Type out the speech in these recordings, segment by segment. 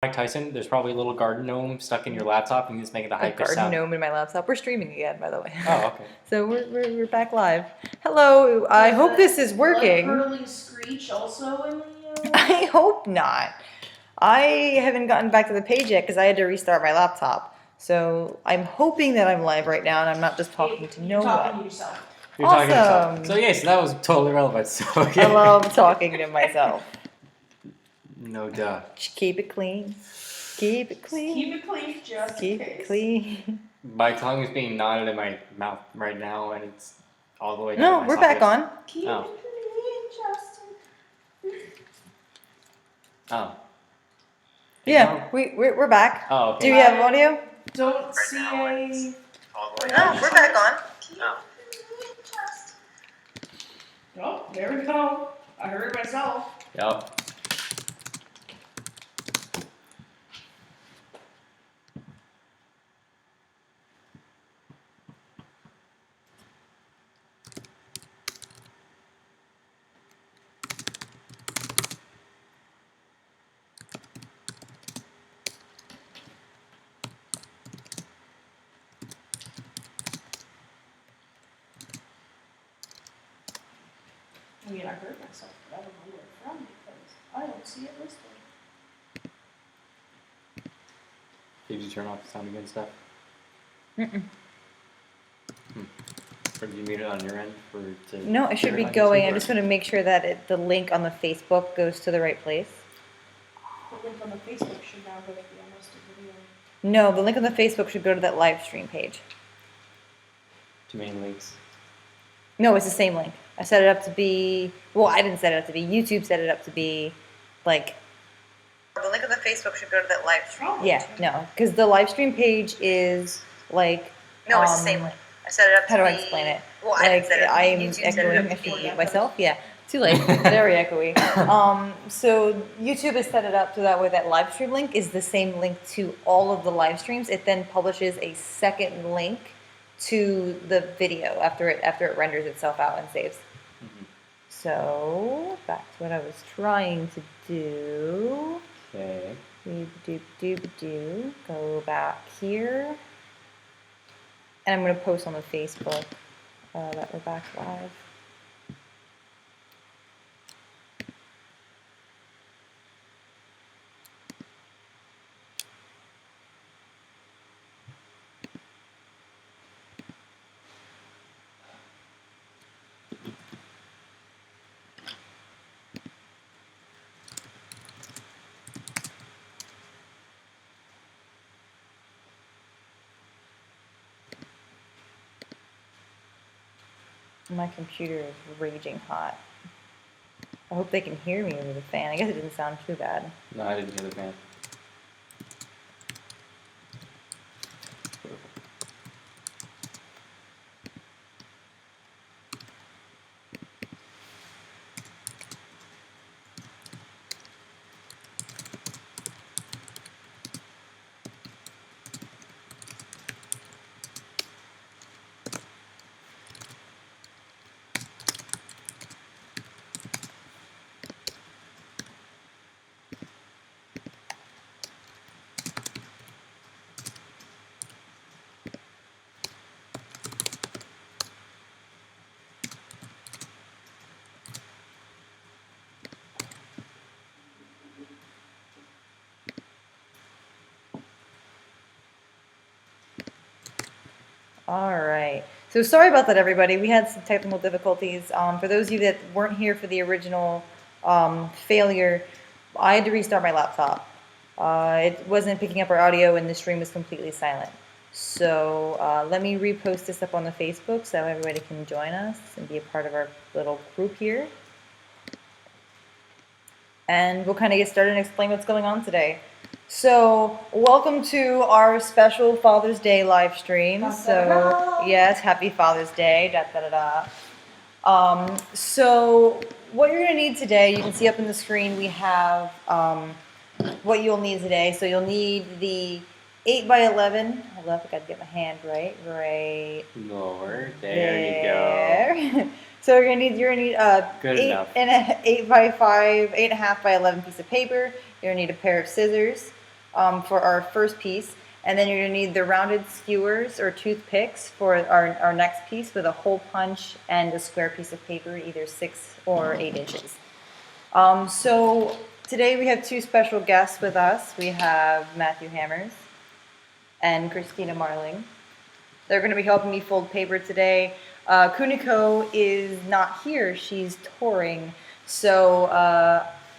Mike Tyson, there's probably a little garden gnome stuck in your laptop and you just make it the A hypest garden sound. gnome in my laptop. We're streaming again, by the way. Oh, okay. So we're back live. Hello. I hope this is working. Curling screech also in the. I hope not. I haven't gotten back to the page yet because I had to restart my laptop. So I'm hoping that I'm live right now and I'm not just talking to no Talking to one. yourself. You're talking to Awesome. yourself. So yes, that was totally relevant. So okay. I love talking to myself. No duh. Keep it clean. Keep it clean. Keep it clean, just Keep in it case. clean. My tongue is being knotted in my mouth right now, and it's all the way down. No, my we're back esophagus. on. Keep Oh. it clean, just in Oh. Yeah, we're back. Oh, okay. Do we have audio? Don't see a. No, we're back on. Oh, there we go. I heard myself. Yep. I mean, I heard myself, but I don't know where from because I don't see it listed. Did you turn off the sound again stuff? Mm-mm. Or did you mute it on your end for to? No, it should be going. I just want to make sure that the link on the Facebook goes to the right place. The link on the Facebook should now go to the unlisted video. No, the link on the Facebook should go to that live stream page. Too many links. No, it's the same link. I set it up to be, well, I didn't set it up to be, YouTube set it up to be, like, the link on the Facebook should go to that live stream. Oh, Yeah, no, because the live stream page is, like, No, it's the same link. I set it up to how do I be- explain it? Well, I Like, didn't set it up. I'm YouTube set it echoing, up I to be- think, myself, yeah. Too late, very echoey. So YouTube has set it up so that way that live stream link is the same link to all of the live streams. It then publishes a second link to the video after it renders itself out and saves. Mm-hmm. So back to what I was trying to do. Okay. Do. Go back here, and I'm gonna post on the Facebook that we're back live. My computer is raging hot. I hope they can hear me over the fan. I guess it didn't sound too bad. No, I didn't hear the fan. All right. So sorry about that, everybody. We had some technical difficulties. For those of you that weren't here for the original failure, I had to restart my laptop. It wasn't picking up our audio, and the stream was completely silent. So let me repost this up on the Facebook so everybody can join us and be a part of our little group here. And we'll kind of get started and explain what's going on today. So, welcome to our special Father's Day live stream. So, yes, happy Father's Day. So, what you're going to need today, you can see up on the screen, we have what you'll need today. So, you'll need the 8x11. Hold up, I got to get my hand right. Lower. There you go. So you're gonna need Good enough. 8 by 5, 8.5 by 11 piece of paper. You're gonna need a pair of scissors. for our first piece. And then you're gonna need the rounded skewers or toothpicks for our next piece with a hole punch and a square piece of paper, either 6 or 8 inches. So today we have 2 special guests with us. We have Matthew Hammers and Christina Marling. They're going to be helping me fold paper today. Kuniko is not here. She's touring. So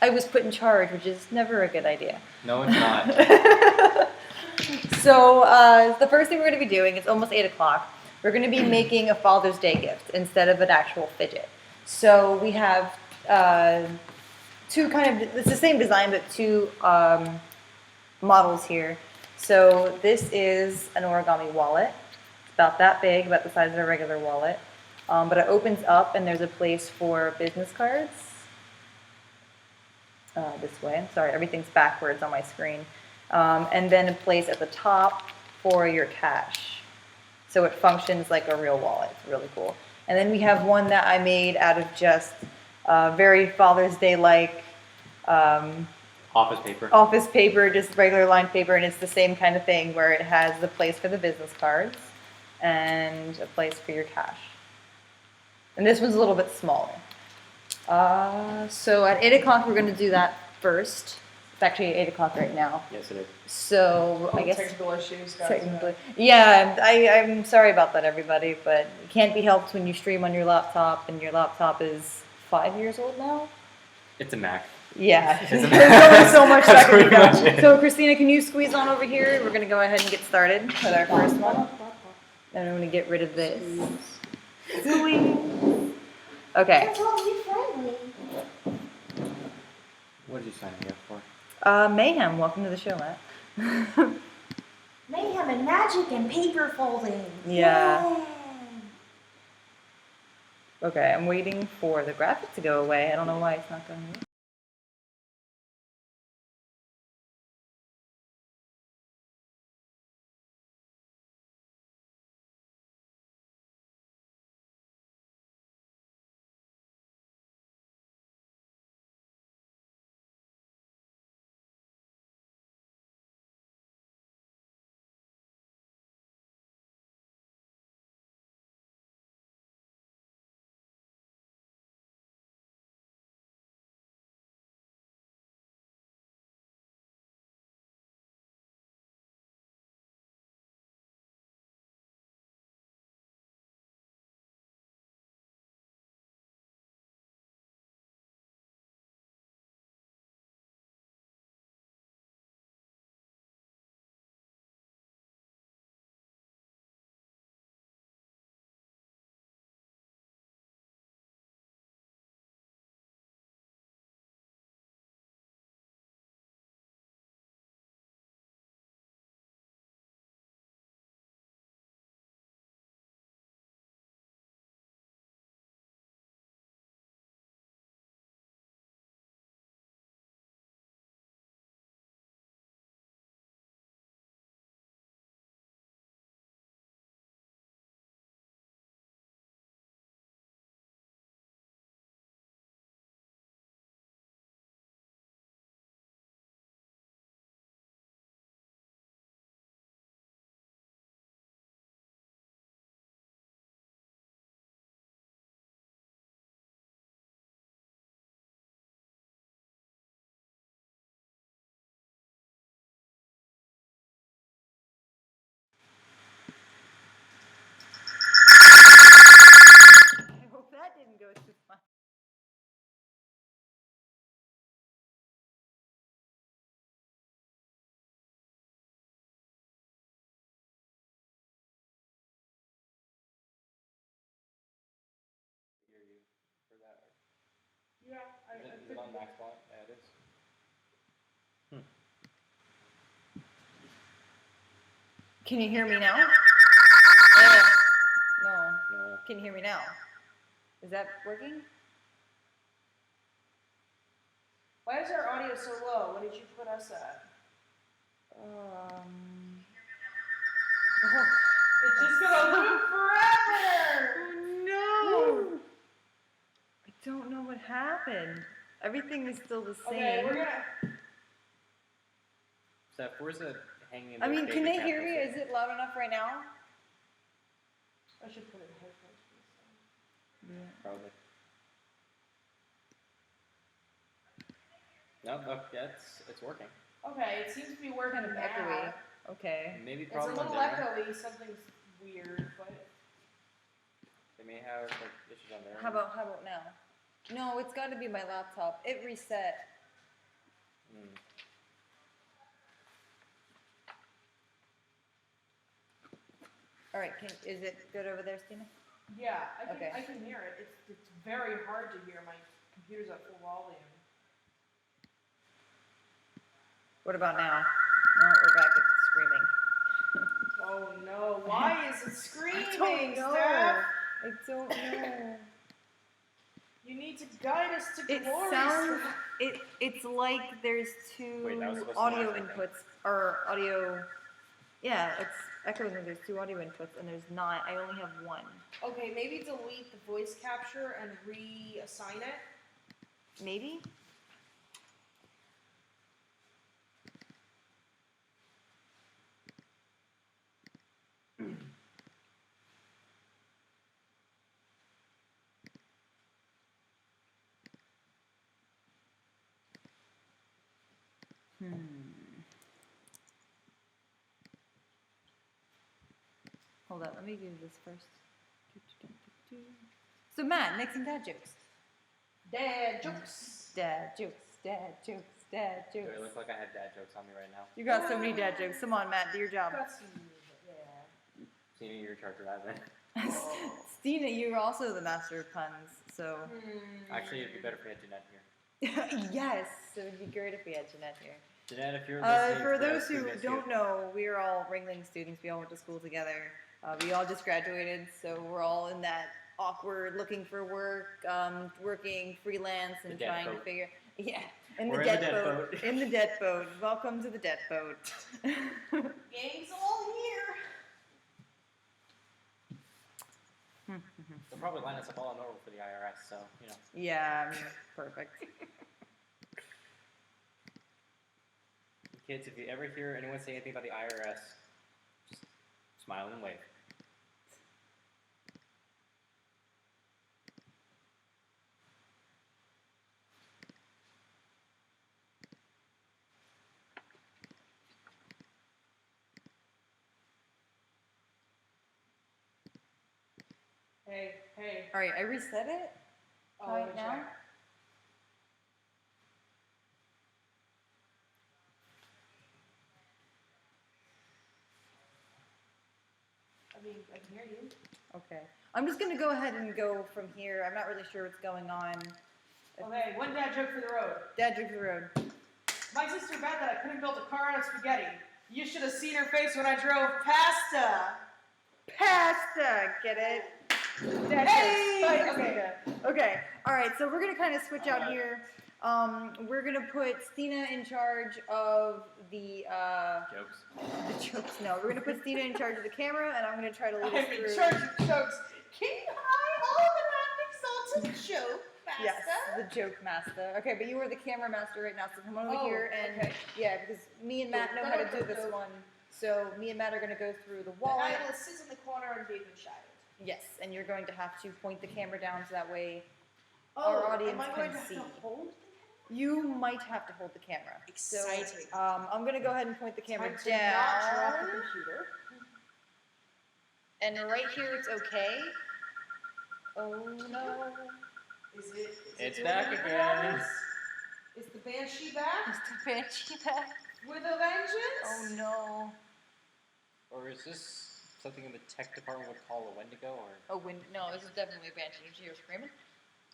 I was put in charge, which is never a good idea. No, it's not. So the first thing we're going to be doing, it's almost 8 o'clock. We're going to be making a Father's Day gift instead of an actual fidget. So we have 2 kind of, it's the same design, but 2 models here. So this is an Origami Wallet. It's about that big, about the size of a regular wallet. But it opens up and there's a place for business cards. This way. I'm sorry, everything's backwards on my screen. And then a place at the top for your cash. So it functions like a real wallet. It's really cool. And then we have one that I made out of just very Father's Day-like office paper, just regular lined paper, and it's the same kind of thing where it has the place for the business cards and a place for your cash. And this one's a little bit smaller. So at 8 o'clock we're going to do that first. It's actually 8 o'clock right now. Yes, it is. So I guess technical issues, guys. technically, yeah. I'm sorry about that, everybody, but it can't be helped when you stream on your laptop, and your laptop is 5 years old now. It's a Mac. Yeah, Isn't there's only so much That's that can be pretty much done. it. So Christina, can you squeeze on over here? We're gonna go ahead and get started with our first one. And I'm gonna get rid of this. Squeeze. Okay. That's totally friendly. What did you sign me up for? Mayhem, welcome to the show, Matt. Mayhem and magic and paper folding. Yeah. Yay. Okay, I'm waiting for the graphic to go away. I don't know why it's not going away. I hope that didn't go too far. Yeah, Is it on max volume? Yeah, it is. Can you hear me now? No. No. Can you hear me now? Is that working? Why is our audio so low? What did you put us at? It's just gonna loop forever! Oh no! I don't know what happened. Everything is still the same. Okay, we're gonna. Steph, where's the hanging in I the mean, can baby they hear me? candles? Is it loud enough right now? I should put in headphones for this Yeah. Probably. No, no, yeah, it's working. thing. Okay, it seems to be working Kind of now. echoey. Okay. Maybe It's a problem little on their end. echoey, something's weird, but They may have like issues on their end. How about now? No, it's got to be my laptop. It reset. Hmm. All right. Is it good over there, Stina? yeah, Okay. I can hear it. It's very hard to hear. My computer's at full volume. What about now? No, we're back at screaming. Oh no, why is it screaming, I don't know. Steph? I don't know. You need to guide us to It glory. sounds. Steph. It's like there's two Wait, that was supposed to audio last, I think. inputs or audio. Yeah, it's echoing that there's two audio inputs and there's not. I only have one. Okay, maybe delete the voice capture and reassign it. Maybe. Hold up, let me do this first. So Matt, make some dad jokes. Dad jokes. Dad jokes, dad jokes, dad Do I jokes. look like I have dad jokes on me right now? You got so many dad jokes. Come on, Matt, do your job. Got some music, yeah. Seeing your charger that then. Stina, you're also the master of puns, so. Actually, it'd be better if we had Jeanette here. Yes, it would be great if we had Jeanette here. Jeanette, if you're listening For to those us, we who miss don't you. know, we are all Ringling students. We all went to school together. We all just graduated, so we're all in that awkward looking for work, working freelance and The debt trying to boat. figure. Yeah, We're in the debt boat. In the debt boat. Welcome to the debt boat. Gang's all here. They'll probably line us up all on over for the IRS, so, you know. Yeah, I mean, perfect. Kids, if you ever hear anyone say anything about the IRS, just smile and wave. Hey, hey. All right, I reset it. Try let it me now. check. I mean, I can hear you. Okay. I'm just gonna go ahead and go from here. I'm not really sure what's going on. Okay, one dad joke for the road. Dad, drink the road. My sister bet that I couldn't build a car out of spaghetti. You should have seen her face when I drove pasta. Pasta, get it? Dad Hey! jokes. Okay. All right. So we're gonna kind of switch out here. We're gonna put Stina in charge of the Jokes. jokes. No, we're gonna put Stina in charge of the camera, and I'm gonna try to lead us I'm in through. charge of jokes. King High all the exalted joke, pasta. Yes, the joke master. Okay, but you are the camera master right now, so come on over Oh, here and okay. yeah, because me and Matt know how to do this one. So me and Matt are gonna go through the The wallet. analyst sits in the corner and David Shire. Yes, and you're going to have to point the camera down so that way Oh, our audience am I going can to see. have to hold? You might have to hold the camera. Exciting. So, I'm gonna go ahead and point the camera Time to not drop the down. computer. And right here it's okay. Oh no. Is it It's doing back it again. for us? Is the banshee back Is the banshee back? with a vengeance? Oh no. Or is this something the tech department would call a Wendigo? Or Oh, no, this is definitely a banshee. Did you hear her screaming?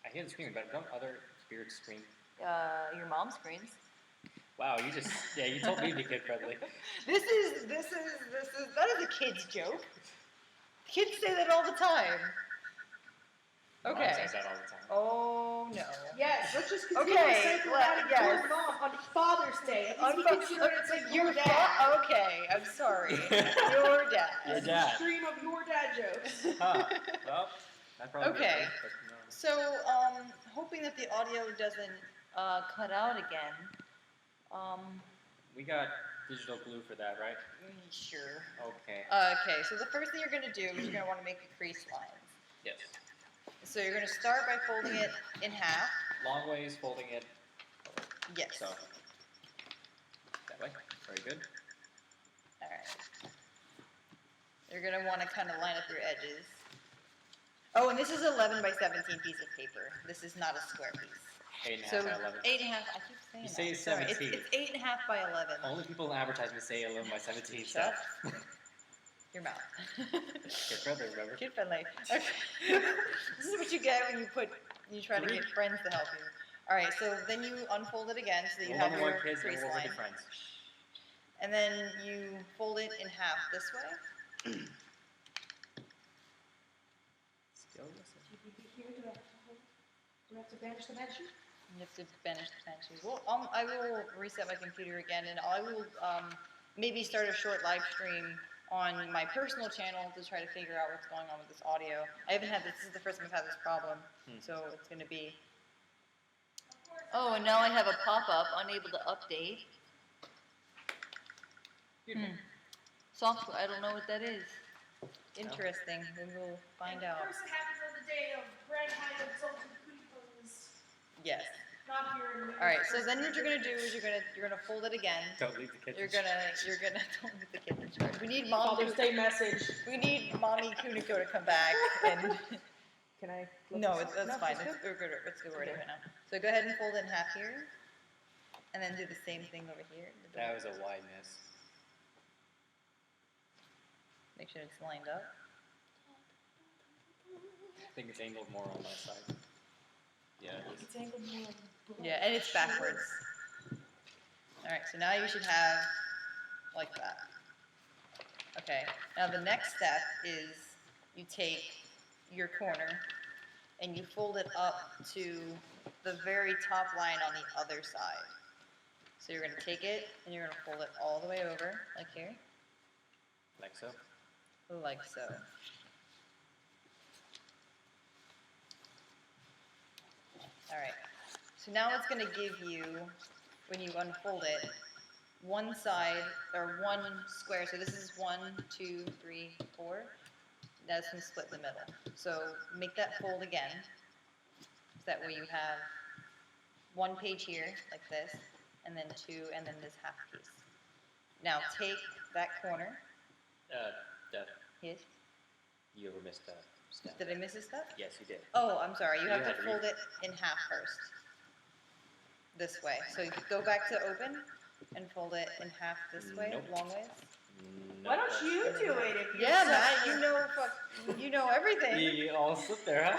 I hear the screaming, but don't other spirits scream? Your mom screams. Wow, you just you told me to be kid friendly. That is a kid's joke. Kids say that all the time. Mom Okay. says that all the time. Oh no. Yes, let's just continue Okay, to say well, yes. good mom on Father's Day. At least we consider it like your dad. Okay, I'm sorry. Your dad. Your dad. Stream of your dad jokes. Huh. Well, that probably Okay. works, but no. So, hoping that the audio doesn't cut out again. We got digital glue for that, right? Sure. Okay. Okay, so the first thing you're gonna do is you're gonna want to make the crease lines. Yes. So you're gonna start by folding it in half. Long ways, folding it. Yes. So. That way. Very good. All right. You're gonna want to kind of line up your edges. Oh, and this is 11 by 17 piece of paper. This is not a square piece. 8.5 So by 11. 8.5. I keep saying You that. say Sorry, 17. It's 8.5 by 11. Only people in advertisements say 11 by 17 Shut stuff. Your mouth. Kid friendly, remember? Kid friendly. Okay. This is what you get when you try to get friends to help you. All right. So then you unfold it again so that you We'll have number your one kids and crease we'll line. be friends. And then you fold it in half this way. Still listen. Do we have to banish the magic? You have to banish the pantries. Well, I will reset my computer again, and I will maybe start a short live stream on my personal channel to try to figure out what's going on with this audio. I haven't had this. This is the first time I've had this problem, so it's going to be. Oh, and now I have a pop-up, unable to update. Software. I don't know what that is. Interesting. We will find out. First, it happens on the day of Brand High Exalted Creepers. Yes. Not here in All right. So then what you're gonna do is you're gonna fold it again. Don't leave the kitchen. You're gonna don't leave the kitchen charge. We need Father's Day message. We need Mommy Kuniko to come back and. Can I? No, that's fine. good. We're good. It's good already right now. So go ahead and fold it in half here, and then do the same thing over here. That was a wide miss. Make sure it's lined up. I think it's angled more on my side. Yeah, it is. It's angled more. Yeah, and it's backwards. All right. So now you should have like that. Okay. Now the next step is you take your corner and you fold it up to the very top line on the other side. So you're going to take it and you're going to fold it all the way over, like here, Like so. like so. All right. So now it's going to give you, when you unfold it, one side or one square. So this is 1, 2, 3, 4. That's going to split the middle. So make that fold again. So that way you have one page here, like this, and then 2, and then this half piece. Now take that corner. Def, Yes. you ever missed a step? Did I miss a step? Yes, you did. Oh, I'm sorry. You have Yeah, to fold it in half first. This way. So you go back to open and fold it in half this way, Nope. long ways. No. Why don't you do it? If Yeah, you're Matt, such- you know everything. You all slipped there, huh?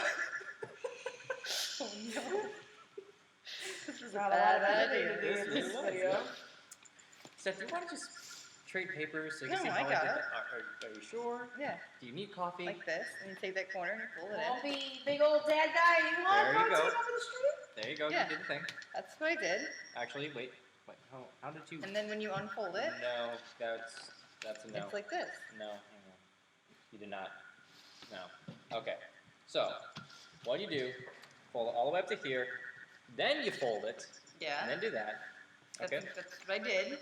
Oh, no. This is a Not a bad lot of idea. editing to do in This this was, video. yeah. Steph, do you want to just trade papers so you can No, see I how got did it. that? Are you sure? Yeah, Do you need coffee? like this, and you take that corner and you fold it Don't in. be big old dad guy. You want There you protein go. over the street? There you go. Yeah. You did the thing. That's what I did. Actually, wait. How did you? And then when you unfold it, No, that's a no. it's like this. No, you did not. No. Okay. So, what you do, fold it all the way up to here, then you fold it, Yeah, and then do that. that's, Okay. that's what I did.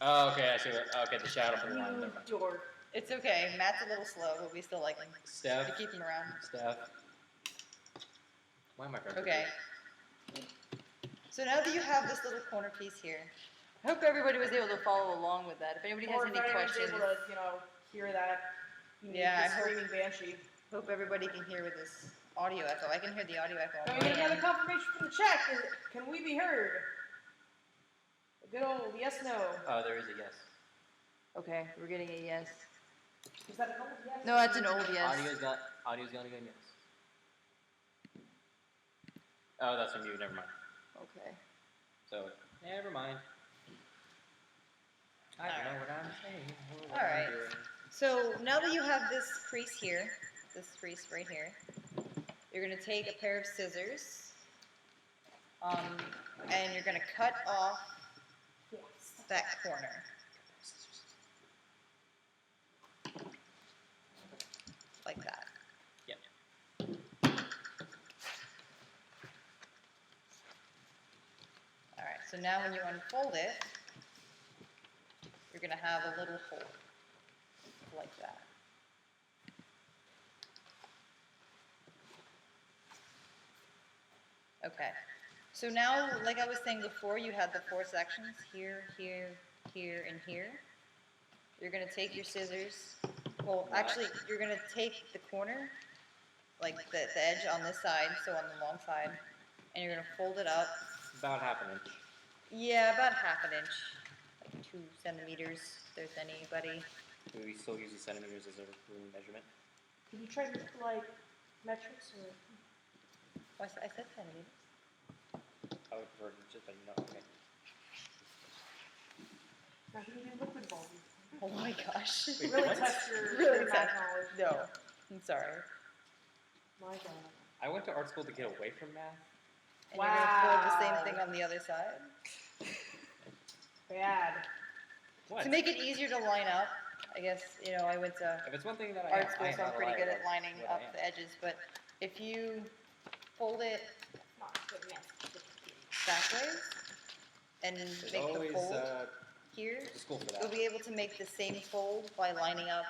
Oh, okay. I see. Okay, the shadow for the line. You Never mind. dork. It's okay. Matt's a little slow, but we still like him. Steph. We keep him around. Steph. Why am I friends with Okay. you? So now that you have this little corner piece here, I hope everybody was able to follow along with that. If anybody has Or any if anyone's questions, able to, hear that. Yeah, I the hope- screaming banshee. hope everybody can hear with this audio echo. I can hear the audio echo. on Can my we get another end. confirmation from the chat? Can we be heard? A good old yes, no. Oh, there is a yes. Okay, we're getting a yes. Is that an old yes? No, that's an old yes. Audio's gonna go yes. Oh, that's from you. Never mind. Okay. So, never mind. I don't know what I'm saying. or what All I'm right. doing. So now that you have this crease here, this crease right here, you're going to take a pair of scissors, and you're going to cut off Yes. that corner. Like that. Yep. Alright, so now when you unfold it, you're gonna have a little hole like that. Okay, so now, like I was saying before, you had the 4 sections, here, here, here, and here. You're gonna take your scissors, well, actually, you're gonna take the corner, like the edge on this side, so on the long side, and you're gonna fold it up. About half an inch. Yeah, about half an inch, like 2 centimeters, if there's anybody. Do we still use the centimeters as a rule measurement? Can you try to like metrics or? Oh, I said centimeters. I would prefer to just, but you know, okay. Now can you do liquid bulbs? Oh my gosh. Wait, Really what? test your Really math test- knowledge. No, I'm sorry. My God. I went to art school to get away from math. And you're gonna fold the Wow. same thing on the other side. Bad. What? To make it easier to line up, I guess, you know, I went to If it's one thing that I art am, school, I am so I'm not a pretty liar good at about lining what I up am. the edges, but if you fold it Not good math. backwards and There's make the always fold here, there's a school for you'll that. be able to make the same fold by lining up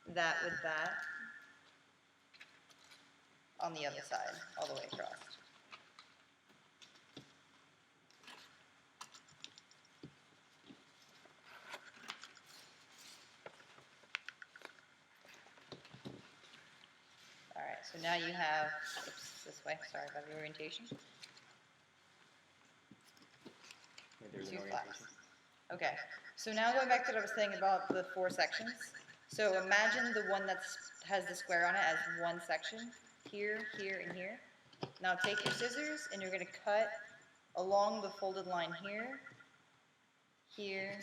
that with that on the other side, all the way across. All right, so now you have, oops, this way, sorry about the orientation. There's an 2 orientation. flaps. Okay, so now going back to what I was saying about the 4 sections. So imagine the one that has the square on it as one section, here, here, and here. Now take your scissors and you're gonna cut along the folded line here, here,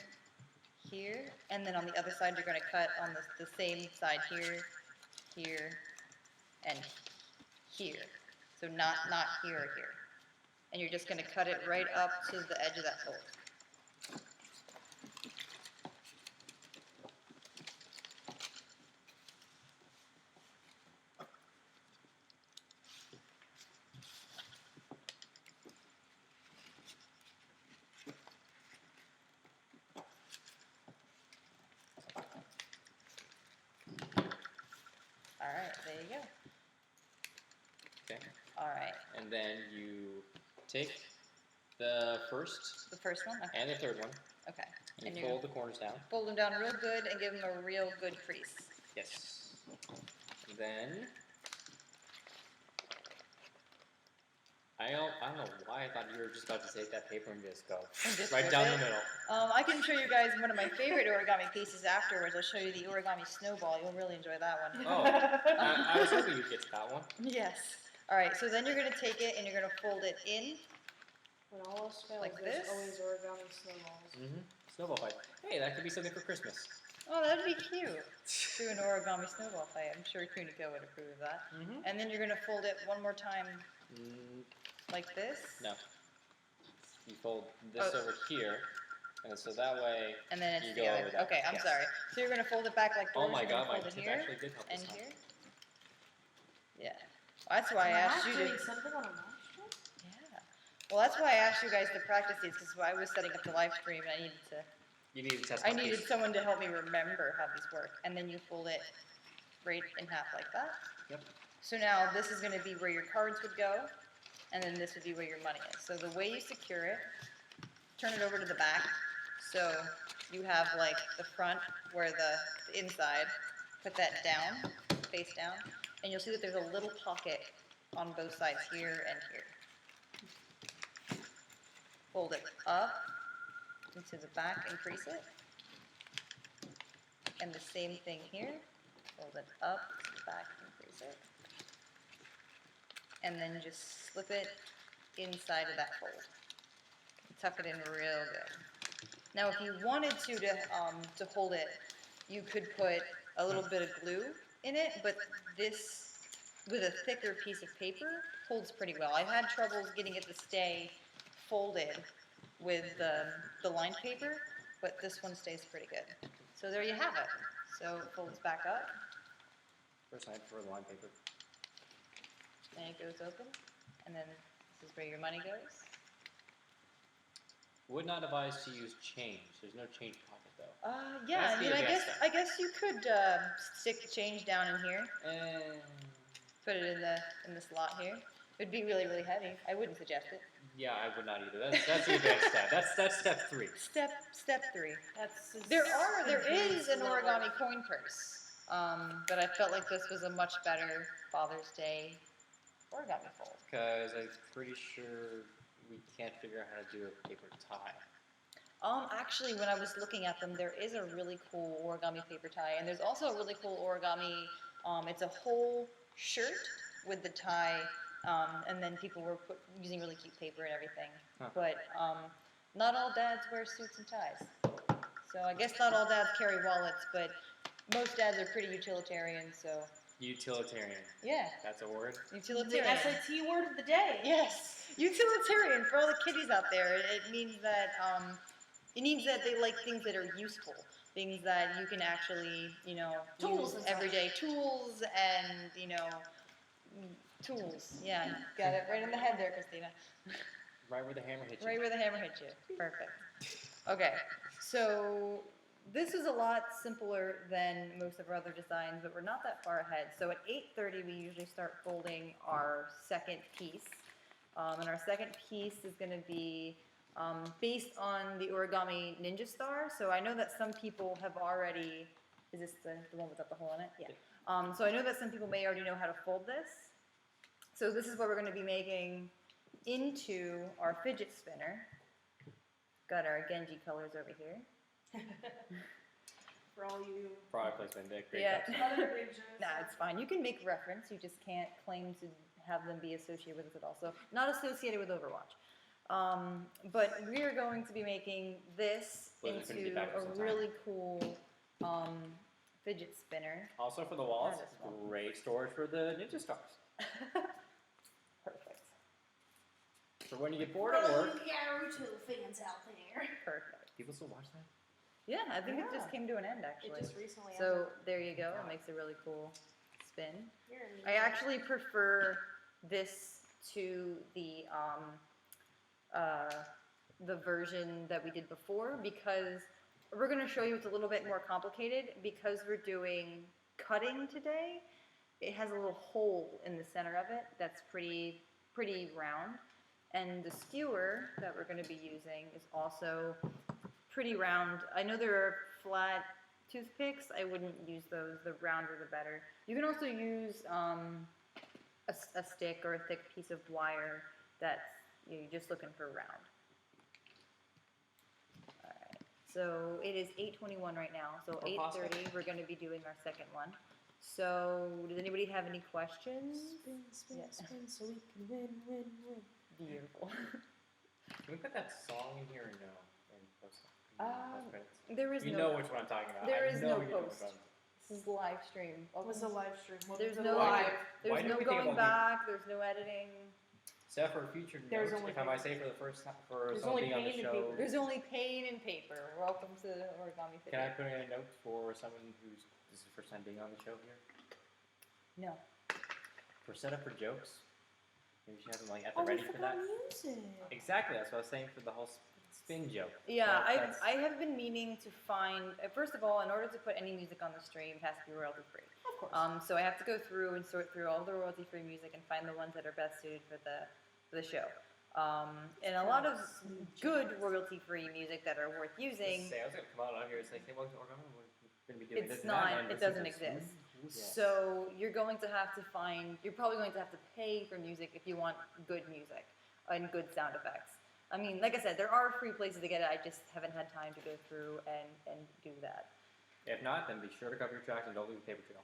here, and then on the other side you're gonna cut on the same side here, here, and here. So not here or here. And you're just gonna cut it right up to the edge of that fold. All right, there you go. Okay. All right, And then you take the first the first one, okay, and the third one, okay. and And you you fold the corners down. fold them down real good and give them a real good crease. Yes. Then I don't know why I thought you were just about to take that paper and just go And just right flip down it. the middle. I can show you guys one of my favorite origami pieces afterwards. I'll show you the origami snowball. You'll really enjoy that one. Oh, I was hoping you'd get to that one. Yes. All right, so then you're going to take it and you're going to fold it in. When all else fails, Like there's this? always origami snowballs. Mm-hmm. Snowball fight. Hey, that could be something for Christmas. Oh, that'd be cute. Do an origami snowball fight. I'm sure Kuniko would approve of that. Mm-hmm. And then you're going to fold it one more time like this. No. You fold this Oh. over here, and so that way. And then You it's go the other. over that. Okay, I'm Yes. sorry. So you're going to fold it back like this. Oh my and then God, my fold it tip here actually did help and this time. here. Yeah. Well, that's why I Am asked you doing to. something on a live stream? Yeah. Well, that's why I asked you guys to practice these because I was setting up the live stream and You need to test. I my needed piece. someone to help me remember how these work. And then you fold it right in half like that. Yep. So now this is going to be where your cards would go, and then this would be where your money is. So the way you secure it, turn it over to the back. So you have like the front where the inside, put that down, face down, and you'll see that there's a little pocket on both sides here and here. Fold it up into the back and crease it. And the same thing here. Fold it up to the back and crease it. And then just slip it inside of that fold. Tuck it in real good. Now, if you wanted to hold it, you could put a little bit of glue in it, but this, with a thicker piece of paper, holds pretty well. I've had troubles getting it to stay folded with the lined paper, but this one stays pretty good. So there you have it. So it folds back up, First, I prefer the line paper. and it goes open, and then this is where your money goes. Would not advise to use change. There's no change pocket though. Yeah, That's I mean, the I advanced guess, step. I guess you could stick the change down in here, And put it in the slot here. It'd be really, really heavy. I wouldn't suggest it. yeah, I would not either. That's the advanced step. That's step 3. Step 3. That's There is an level. origami coin purse, but I felt like this was a much better Father's Day origami fold. Because I'm pretty sure we can't figure out how to do a paper tie. Actually, when I was looking at them, there is a really cool origami paper tie, and there's also a really cool origami. It's a whole shirt with the tie, and then people were using really cute paper and everything. Huh. But not all dads wear suits and ties. So I guess not all dads carry wallets, but most dads are pretty utilitarian. So Utilitarian. yeah, That's a word? The utilitarian. SAT word of the day. Yes, utilitarian for all the kiddies out there. It means that they like things that are useful, things that you can actually, Tools use and every day. Tools and tools. Yeah, got it right in the head there, Christina. Right where the hammer hits you. Right where the hammer hit you. Perfect. Okay, so this is a lot simpler than most of our other designs, but we're not that far ahead. So at 8:30, we usually start folding our second piece. And our second piece is going to be based on the Origami Ninja Star. So I know that some people have already, is this the one without the hole in it? Yeah. So I know that some people may already know how to fold this. So this is what we're going to be making into our fidget spinner. Got our Genji colors over here. For all you Product placement, Dick. Great Yeah. job. other ninjas. Nah, it's fine. You can make reference. You just can't claim to have them be associated with us at all. So not associated with Overwatch. But we are going to be making this Well, it's gonna be into back for a some time. really cool fidget spinner. Also for the walls, That is one. great storage for the Ninja Stars. Perfect. For when you get bored at work. Naruto fans out there. Perfect. People still watch that? Yeah, I think it just Yeah. came to an end actually. It just recently So there you go. It makes a really cool spin. You're a I ninja. actually prefer this to the version that we did before because we're going to show you it's a little bit more complicated because we're doing cutting today. It has a little hole in the center of it that's pretty round, and the skewer that we're going to be using is also pretty round. I know there are flat toothpicks. I wouldn't use those. The rounder the better. You can also use a stick or a thick piece of wire that's you're just looking for round. All right. So it is 8:21 right now. So Or pasta. 8:30 we're going to be doing our second one. So does anybody have any questions? Spin, spin, Yeah. spin, so we can win, win, win. Beautiful. Can we put that song in here or no? And post credits? There is You no. know which one I'm talking about. There I is know no you know post. which one. This is live stream. What was the live stream? What There's was the no Why live? there's did no we think going about back. There's no editing. Except for future There's notes, only if I might say for the first time, for There's someone only being on the pain and show. paper. There's only pain and paper. Welcome to the Origami Can I Fidget. put in a note for someone who's this is the first time being on the show here? No. For setup for jokes, maybe she hasn't like at the Oh, we ready for forgot that. music. Exactly, that's what I was saying for the whole spin joke. Yeah, That's- I have been meaning to find. First of all, in order to put any music on the stream, it has to be royalty free. Of course. So I have to go through and sort through all the royalty free music and find the ones that are best suited for the show. And a lot of good royalty free music that are worth using. Say, I was gonna come out here and say, hey, welcome to Origami. We're gonna be doing It's this and that, not. and It this doesn't is- exist. Yes. So you're going to have to find. You're probably going to have to pay for music if you want good music and good sound effects. I mean, like I said, there are free places to get it. I just haven't had time to go through and do that. If not, then be sure to cover your tracks and don't leave a paper trail.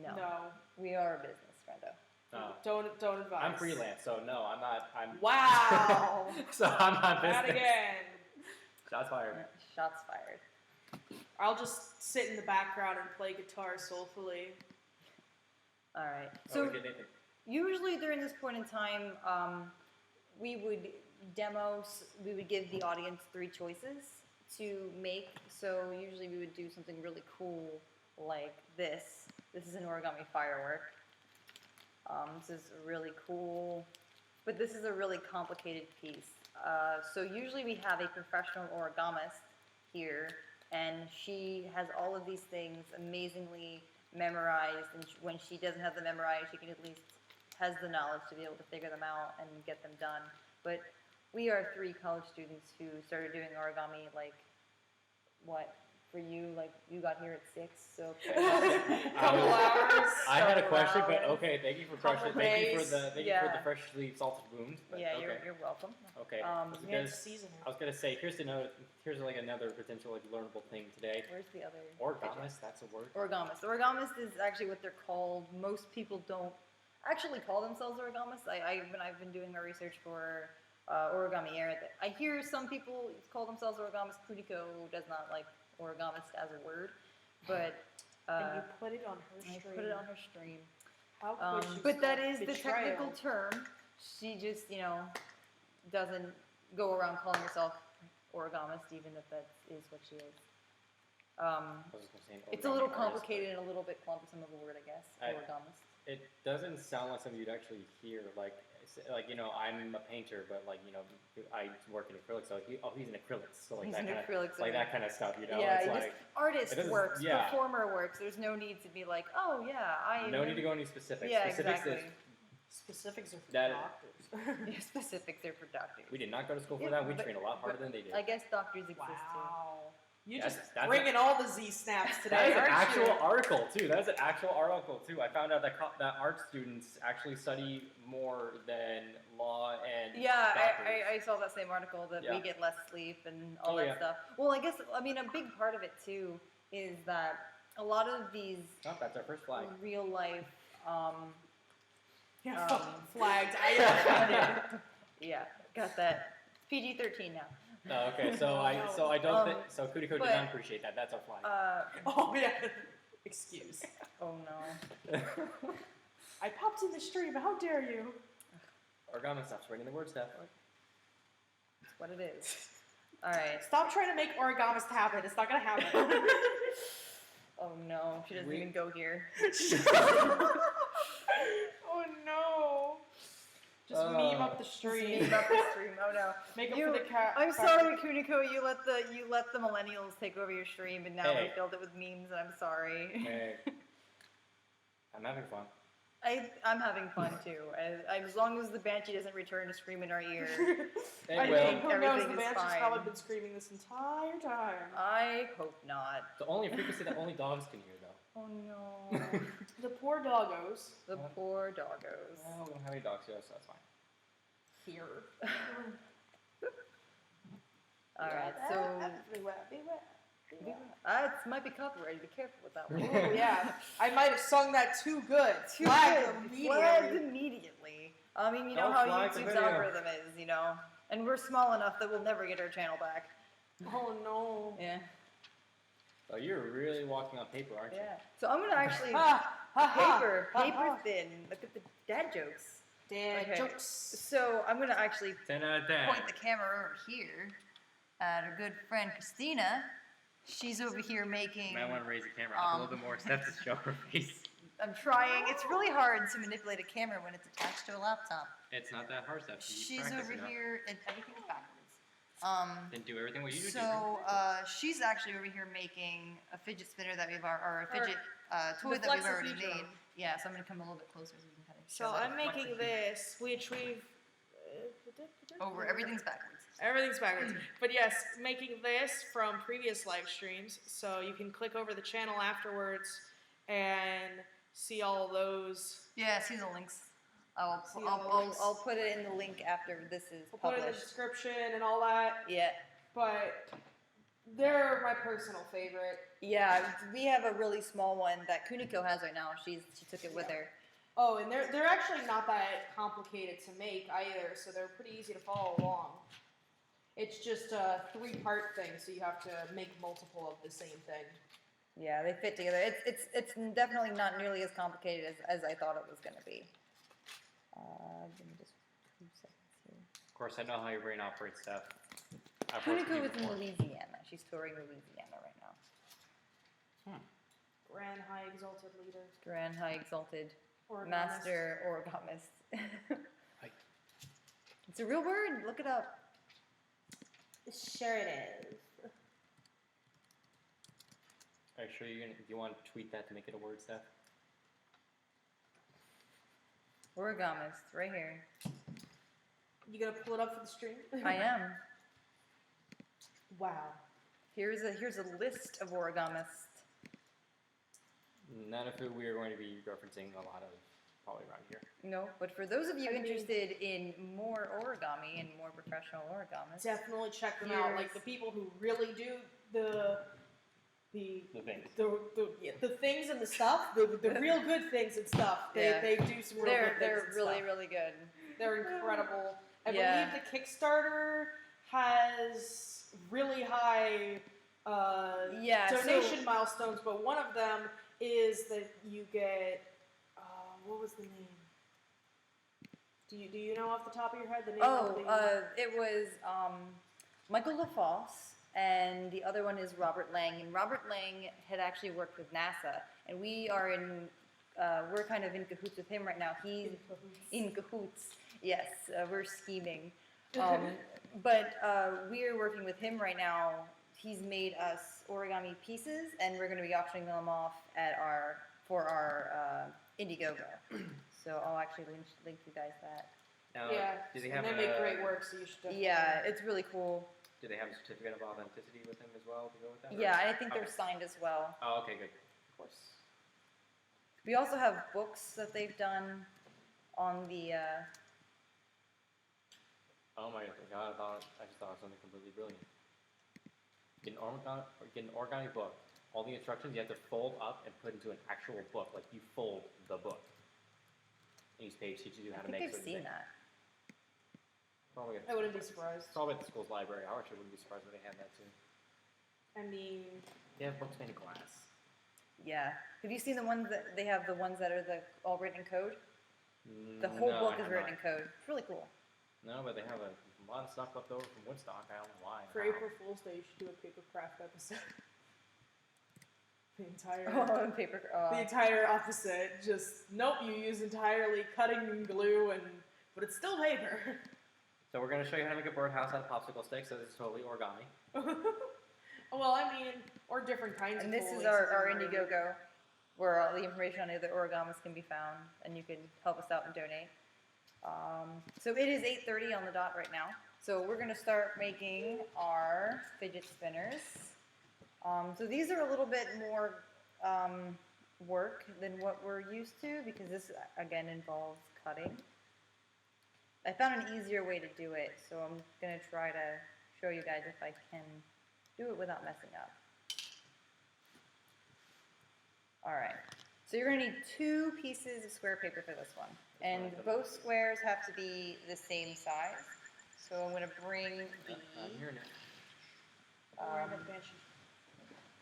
No. No. We are a business, friendo. No. Don't advise. I'm freelance, so no, I'm not. I'm Wow. so I'm not Not business. again. Shots fired. Shots fired. I'll just sit in the background and play guitar soulfully. All right. Oh, So we get Nathan. usually during this point in time, we would we would give the audience 3 choices to make. So usually we would do something really cool like this. This is an origami firework. This is really cool, but this is a really complicated piece. So usually we have a professional origamist here, and she has all of these things amazingly memorized, and when she doesn't have them memorized, she can at least has the knowledge to be able to figure them out and get them done. But we are 3 college students who started doing origami, like, what, for you, like, you got here at 6, so. Couple hours. I had a question, but hours. okay, thank you for Couple question. Thank you for days. the Yeah. freshly salted wounds. But Yeah, okay. you're welcome. Okay. We had to season I was gonna say here's like another potential like learnable thing today. Where's the other? Origamist, that's a word. Origamist. Origamist is actually what they're called. Most people don't actually call themselves origamists. When I've been doing my research for Origami Air, I hear some people call themselves origamists. Kuniko does not like origamist as a word, but And you put it on her I stream. put it on her stream. How could you But that spell is the betrayal? technical term. She just, doesn't go around calling herself origamist, even if that is what she is. I was just gonna say an It's a little origami artist, complicated and a little bit clumsome of a word, I guess. Origamist. but It doesn't sound like something you'd actually hear. I'm a painter, but I work in acrylics. So he's an acrylics. So He's that an kind of acrylics. like that kind of stuff. Yeah, it's just like artist it doesn't- works, yeah. performer works. There's no need to be like, oh yeah, no need to go into specifics. Yeah, Specifics exactly. Specifics are for That- doctors. Yeah, specifics are for doctors. We did not go to school for Yeah, that. We but- train a lot harder but than they did. I guess doctors exist Wow. You That's- just that's bringing all the Z snaps That today, is an aren't actual you? article too. That is an actual article too. I found out that that art students actually study more than law and too. Yeah, doctors. I saw that same article that Yeah. we get less sleep and all Oh, that yeah. stuff. Well, I mean, a big part of it too is that a lot of these Oh, that's our first flag. real life, Yeah, Um, flagged. I yeah, got that. PG-13 now. Oh, okay, so I don't Um, think so. Kudiko did but, not appreciate that. That's our flag. Oh yeah. Excuse. Oh no. I popped in the stream. How dare you? Origami stops writing the word stuff. That's what it is. All right. Stop trying to make origamist happen. It's not gonna happen. Oh no, she doesn't even go here. Oh no. Just meme up the stream. Meme up the stream. Oh no. Make up for the cat. I'm sorry, Kuniko. You let the millennials take over your stream, and now Hey. we filled it with memes. And I'm sorry. Hey, I'm having fun. I'm having fun too. As long as the banshee doesn't return to scream in our ear, It I will. think who knows? Everything The is banshee's fine. probably been screaming this entire time. I hope not. The only frequency that only dogs can hear, though. Oh no. The poor doggos. The poor doggos. Well, we don't have any dogs here, so that's fine. Here. All right, so it might be copyrighted. Be careful with that one. Oh yeah, I might have sung that too good. Too Flagged good. immediately. Flagged immediately. I mean, you know Don't how flag the YouTube's video. algorithm is, and we're small enough that we'll never get our channel back. Oh no. Yeah, Oh, you're really walking on paper, aren't you? yeah. So I'm gonna actually paper thin. Look at the dad jokes. Dad Okay. jokes. So I'm gonna actually 10 out of 10. point the camera over here at our good friend Christina. She's over here making. Might want to raise the camera up a little bit more so to show her face. I'm trying. It's really hard to manipulate a camera when it's attached to a laptop. It's not that hard stuff. She's over here, and everything's backwards. Then do everything what you do. So she's actually over here making a fidget spinner that or a fidget toy with that we've Flexi already feature made. on. Yeah, so I'm gonna come a little bit closer so we can kind of show So that. I'm making this, which we've Over, everything's backwards. Everything's backwards. But yes, making this from previous live streams, so you can click over the channel afterwards and see all those. Yeah, see the links. See all the links. I'll put it in the link after this is I'll put it in the published. description and all that. Yeah. But they're my personal favorite. Yeah, we have a really small one that Kuniko has right now. She took it with her. Oh, and they're actually not that complicated to make either, so they're pretty easy to follow along. It's just a 3-part thing, so you have to make multiple of the same thing. Yeah, they fit together. It's definitely not nearly as complicated as I thought it was gonna be. Give me just 2 seconds here. Of course, I know how your brain operates stuff. I've worked Kuniko with is you in before. Louisiana. She's touring Louisiana right now. Grand High Exalted Leader. Grand High Exalted Origamist. Master Origamist. Hi. It's a real word. Look it up. Sure it is. Are you sure you're gonna? Do you want to tweet that to make it a word, Steph? Origamist, right here. You gonna pull it up for the stream? I am. Wow. Here's a list of origamists. None of who we are going to be referencing a lot of probably around here. No, but for those of you I mean- interested in more origami and more professional origamists, Definitely check them out. Like the people who really do the things. the things and the stuff, the real good things and stuff. They do some real good things. they're and really stuff. really good. They're incredible. I Yeah. believe the Kickstarter has really high donation milestones, but one of them is that you get what was the name? Do you know off the top of your head the name of the It was Michael LaFosse, and the other one is Robert Lang. And Robert Lang had actually worked with NASA, and we're kind of in cahoots with him right now. He's in cahoots. Yes, we're scheming. But we're working with him right now. He's made us origami pieces, and we're going to be auctioning them off for our Indiegogo. So I'll actually link you guys that. Now, yeah, do they and have they make great work, so you should definitely. Yeah, it's really cool. Do they have a certificate of authenticity with them as well to go with that? Yeah, I think they're signed as well. Oh, okay, good. Of course. We also have books that they've done on the. Oh my god! I just thought of something completely brilliant. Get an origami book. All the instructions you have to fold up and put into an actual book, like you fold the book. And each page teaches you how I to think make I've certain seen things. that. Probably at I wouldn't be surprised. It's probably at the school's library. I actually wouldn't be surprised if they had that too. I mean, They have books made in glass. Yeah. Have you seen the ones that they have? The ones that are all written in code. The whole No, book I is have written not. in code. It's really cool. No, but they have a lot of stuff left over from Woodstock. I don't know why. for How. April Fool's Day, you should do a paper craft episode. The entire. Oh, and paper. The entire opposite. Just nope. You use entirely cutting and glue, but it's still paper. So we're going to show you how to make a birdhouse out of popsicle sticks. So this is totally origami. Well, I mean, or different kinds. And of this is toys our and Indiegogo, where all the information on the other origamis can be found, and you can help us out and donate. So it is 8:30 on the dot right now. So we're going to start making our fidget spinners. So these are a little bit more work than what we're used to, because this again involves cutting. I found an easier way to do it, so I'm going to try to show you guys if I can do it without messing up. Alright, so you're going to need 2 pieces of square paper for this one. And both squares have to be the same size. So I'm going to bring the I'm hearing it.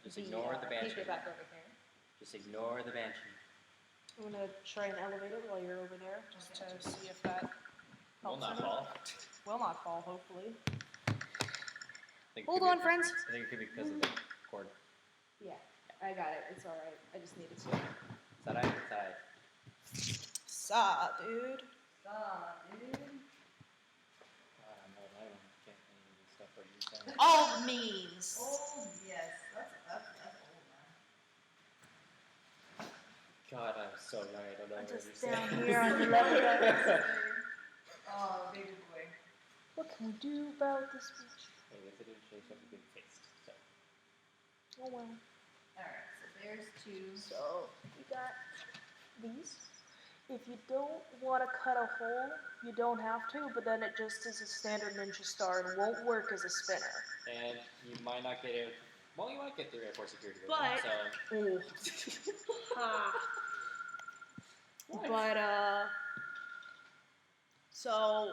Just ignore the banshee. paper back over here. Just ignore the banshee. I'm gonna try an elevator while you're over there, just to see if that Will helps. not any. fall. Will not fall, hopefully. I think it Hold could be- on, friends. I think it could be because of the cord. Yeah, I got it. It's all right. I just needed to. Side eye, side. Saw, dude. Dude. No, I don't get any of this stuff what you're saying. All memes. Oh, yes. That's old, man. God, I'm so young. I don't know what you're Just saying. down here on the level. Oh, baby boy. What can we do about this bitch? Hey, if it didn't show something good faced. So. Oh well. Alright, so there's 2. So we got these. If you don't want to cut a hole, you don't have to, but then it just is a standard ninja star and won't work as a spinner. And you might not get it. Well, you might get through airport security. with But- them, Oh. But so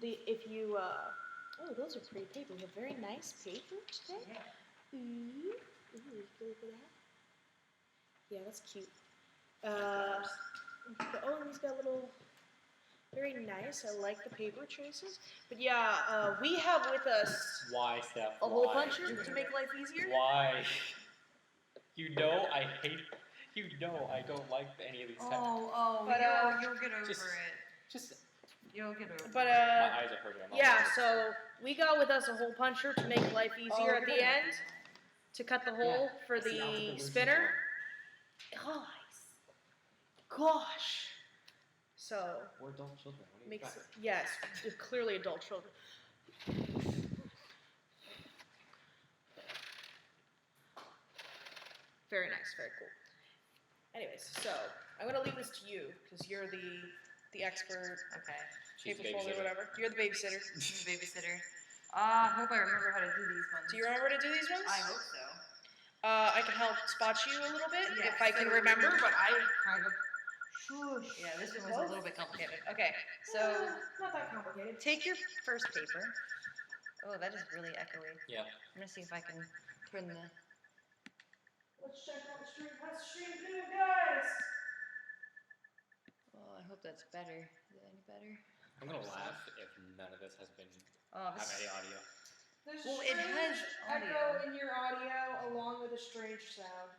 if you oh, those are pretty paper. We have very nice paper today. Yeah. Ooh, look at that. Yeah, that's cute. And he's got little, very nice. I like the paper traces. But yeah, we have with us Why, Steph? a whole Why? bunch to make life easier. Why? You know I hate. You know I don't like any of these. Oh, But, you'll get over Just- it. Just You'll get over But My eyes are hurting. I'm yeah. almost So we got with us a hole puncher to make life easier at the end, to cut the hole for It's the the Alphabet Lucy's spinner. one. Gosh. So We're adult children. What do you makes expect? yes, clearly adult children. Very nice, very cool. Anyways, so I'm gonna leave this to you because you're the expert, Okay. She's the paper folder, babysitter. whatever. You're the babysitter. Babysitter. I hope I remember how to do these ones. Do you remember to do these ones? I hope so. I can help spot you a little bit Yeah, if I can so- remember, but I kind of. Yeah, this one was a little bit complicated. Okay, so Not that complicated. take your first paper. Oh, that is really echoey. Yeah. I'm gonna see if I can turn the. Let's check out the stream. How's the stream doing, guys? Oh, I hope that's better. Is it any better? I'm gonna laugh if none of this has been Oh, have any audio. There's Well, a it has strange audio. echo in your audio along with a strange sound.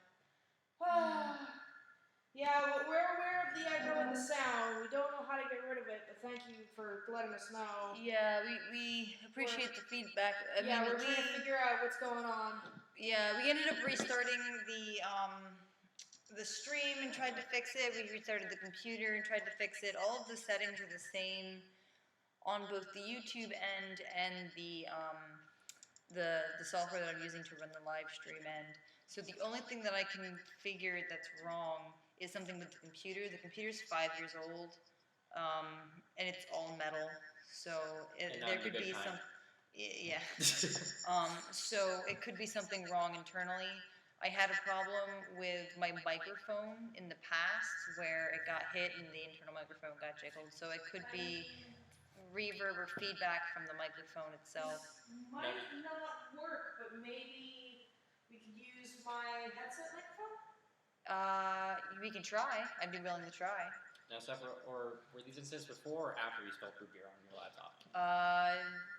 Yeah, well, we're aware of the echo and the sound. We don't know how to get rid of it, but thank you for letting us know. Yeah, we appreciate the feedback. I Yeah, mean, we're trying to figure out what's going on. Yeah, we ended up restarting the stream and tried to fix it. We restarted the computer and tried to fix it. All of the settings are the same on both the YouTube end and the software that I'm using to run the live stream end. So the only thing that I can figure that's wrong is something with the computer. The computer's 5 years old, and it's all metal. So there could be some. Yeah. So it could be something wrong internally. I had a problem with my microphone in the past where it got hit and the internal microphone got jiggled. So it could be reverb or feedback from the microphone itself. Might not work, but maybe we could use my headset microphone? We can try. I'd be willing to try. Now, Steph, or were these instances before or after you spilled root beer on your laptop?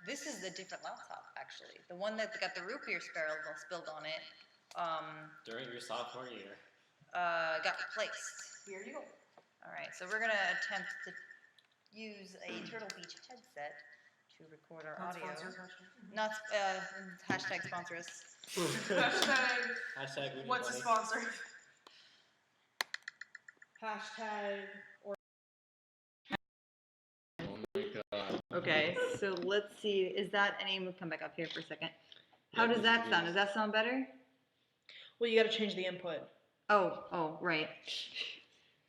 This is the different laptop, actually. The one that got the root beer spilled on it, During your sophomore year. got replaced. Here you go. All right, so we're gonna attempt to use a Turtle Beach headset to record our audio. Not hashtag sponsor us. Hashtag we need What's a money. sponsor? Hashtag or. Oh my god. Okay, so let's see. Is that any? We'll come back up here for a second. How does that sound? Does that sound better? Well, you gotta change the input. Oh, right.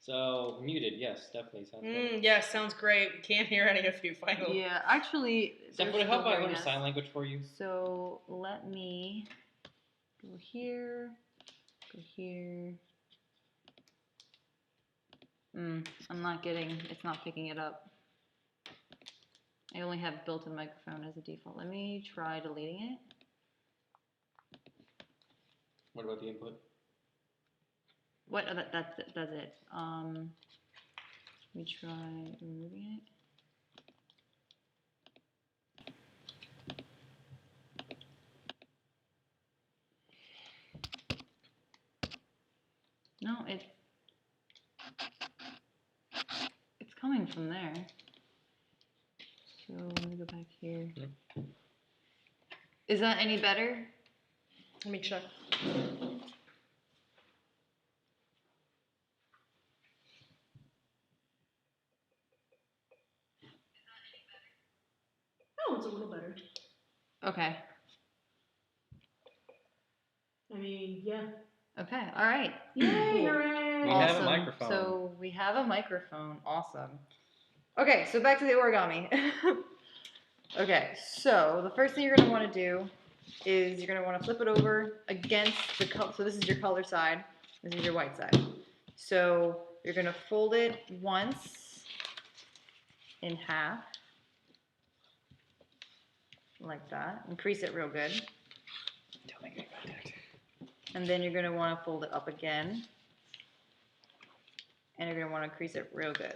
So, muted, yes, definitely sounds good. Yeah, sounds great. We can't hear any of you finally. Yeah, actually. Steph, would it help if I learned sign language for you? So let me go here, go here. I'm not getting, it's not picking it up. I only have built-in microphone as a default. Let me try deleting it. What about the input? What? Oh, that's it. Let me try removing it. No, it's coming from there. So let me go back here. Yep. Is that any better? Let me check. Oh, it's a little better. Okay. I mean, yeah. Okay. All right. Yay! Hooray! We have a microphone. So we have a microphone. Awesome. Okay, so back to the origami. Okay, so the first thing you're going to want to do is you're going to want to flip it over against the color. So this is your color side. This is your white side. So you're going to fold it once in half. Like that. And crease it real good. Don't make eye contact. And then you're going to want to fold it up again. And you're going to want to crease it real good.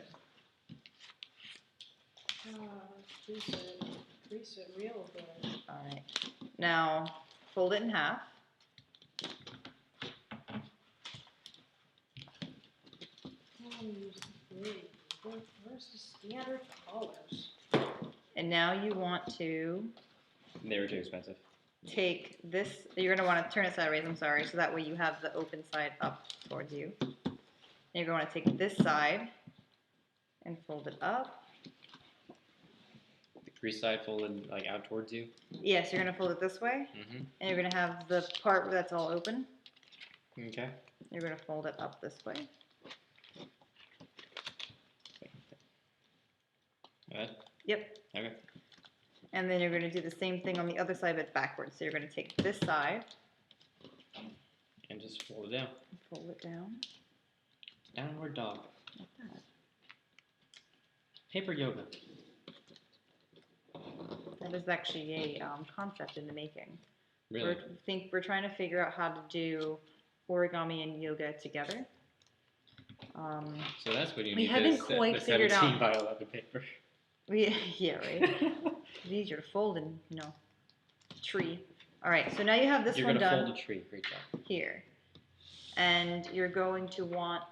Crease it real good. Alright. Now, fold it in half. Where's the standard colors? And now you want to They were too expensive. take this, you're going to want to turn it sideways, I'm sorry, so that way you have the open side up towards you. And you're going to take this side and fold it up. The crease side folded like out towards you. Yes, you're going to fold it this way, and you're going to have the part where that's all open. Okay. You're going to fold it up this way. Good. Yep. Okay. And then you're going to do the same thing on the other side, but backwards. So you're going to take this side, And just fold it down. fold it down, Downward dog. like that. Paper yoga. That is actually a concept in the making. Really? We're trying to figure out how to do origami and yoga together. So that's what you We need. haven't the quite figured 17 out- by 11 paper. Yeah, right. It's easier to fold in, tree. All right, so now you have this You're one gonna done fold a tree. Great job. here, and you're going to want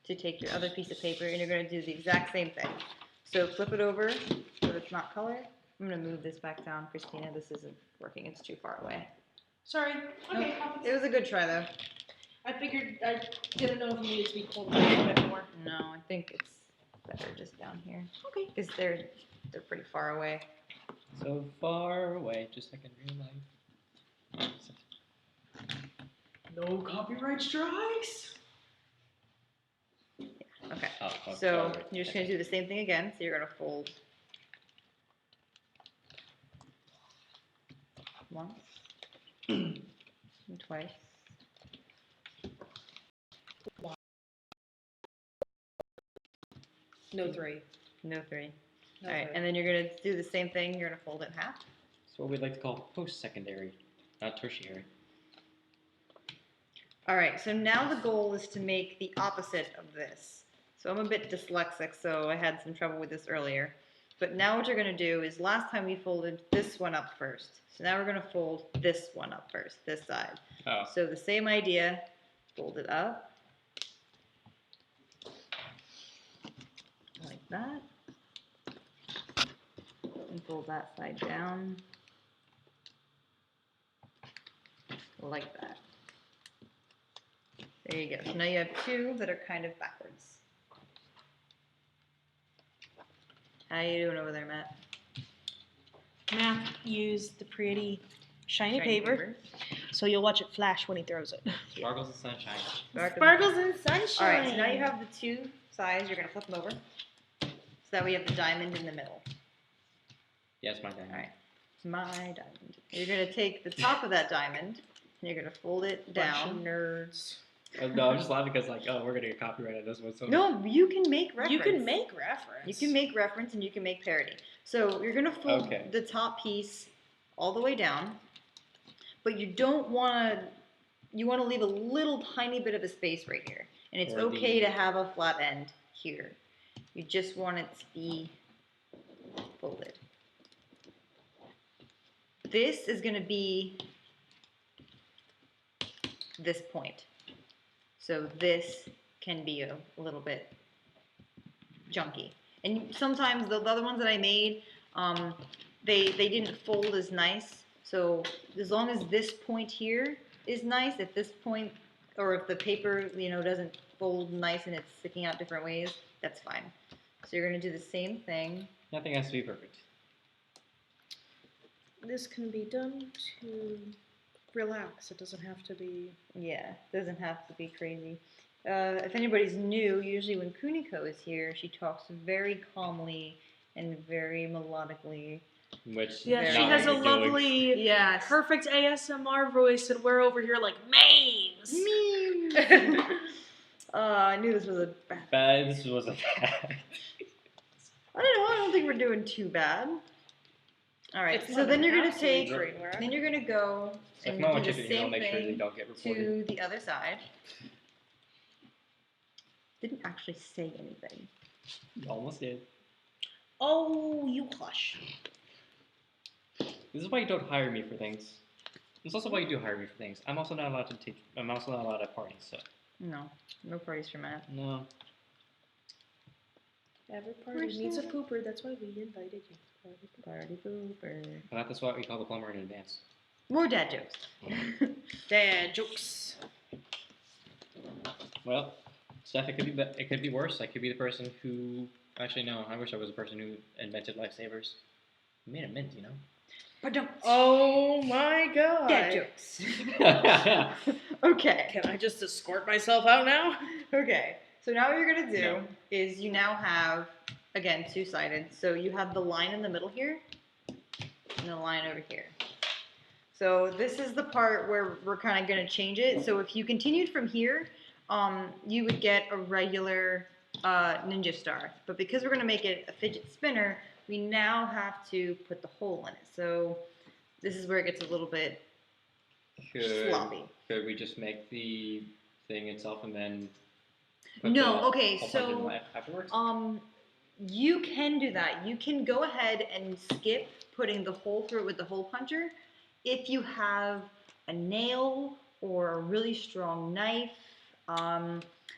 to take your other piece of paper and you're going to do the exact same thing. So flip it over so that it's not colored. I'm going to move this back down, Christina. This isn't working. It's too far away. Sorry. Okay. It was a good try though. I figured I didn't know if you needed to be pulled a little bit more. No, I think it's better just down here Okay. because they're pretty far away. So far away, just like in real life. No copyright strikes. Okay. Oh, So you're just going to do the same thing again. So you're going to fold once and twice. No three. No three. No All right, three. and then you're going to do the same thing. You're going to fold it in half. It's what we'd like to call post-secondary, not tertiary. All right, so now the goal is to make the opposite of this. So I'm a bit dyslexic, so I had some trouble with this earlier. But now what you're going to do is last time we folded this one up first. So now we're going to fold this one up first, this side. Oh. So the same idea, fold it up. Like that. And fold that side down. Like that. There you go. So now you have two that are kind of backwards. How you doing over there, Matt? Matt used the pretty shiny paper, so you'll watch it flash when he throws it. Sparkles and sunshine. Sparkles and sunshine. All right, so now you have the two sides. You're going to flip them over. So that way you have the diamond in the middle. Yes, my diamond. All right, it's my diamond. You're going to take the top of that diamond, and you're going to fold it Bunch down. of nerds. No, I'm just laughing because like, oh, we're gonna get copyrighted this one. So No, you can make reference. You can make reference. You can make reference and you can make parody. So you're gonna fold Okay. the top piece all the way down, but you don't want to. You want to leave a little tiny bit of a space right here, and it's Or okay the- to have a flat end here. You just want it to be folded. This is gonna be this point. So this can be a little bit junky. And sometimes the other ones that I made, they didn't fold as nice. So as long as this point here is nice, if this point, or if the paper, doesn't fold nice and it's sticking out different ways, that's fine. So you're gonna do the same thing. nothing has to be perfect. This can be done to relax. It doesn't have to be. Yeah, doesn't have to be crazy. If anybody's new, usually when Kuniko is here, she talks very calmly and very melodically. Which Yeah, she Very has a not what you're doing. lovely, Yes. perfect ASMR voice, and we're over here like memes. I knew this was a bad. This was a bad. I don't know. I don't think we're doing too bad. All right. It's So not then an you're gonna absolute take. train wreck. Then you're gonna go So if and no one do the chips in here, I'll same make sure they thing don't get reported. to the other side. Didn't actually say anything. You almost did. Oh, you hush. This is why you don't hire me for things. It's also why you do hire me for things. I'm also not allowed to teach. I'm also not allowed at parties. So No parties for Matt. no. Every party needs a pooper. That's why we invited you. Party pooper. Well, that's what we call the plumber in advance. More dad jokes. Dad jokes. Well, Steph, it could be worse. I could be the person who. Actually, no. I wish I was the person who invented lifesavers. We made a mint, you know. Pardon. Oh my god. Dad jokes. Yeah. Okay. Can I just escort myself out now? Okay. So now what you're gonna do is you now have, again, two-sided. So you have the line in the middle here, and the line over here. So this is the part where we're kind of gonna change it. So if you continued from here, you would get a regular ninja star. But because we're gonna make it a fidget spinner, we now have to put the hole in it. So this is where it gets a little bit sloppy. Could we just make the thing itself and then? No, okay, so afterwards? you can do that. You can go ahead and skip putting the hole through it with the hole puncher if you have a nail or a really strong knife,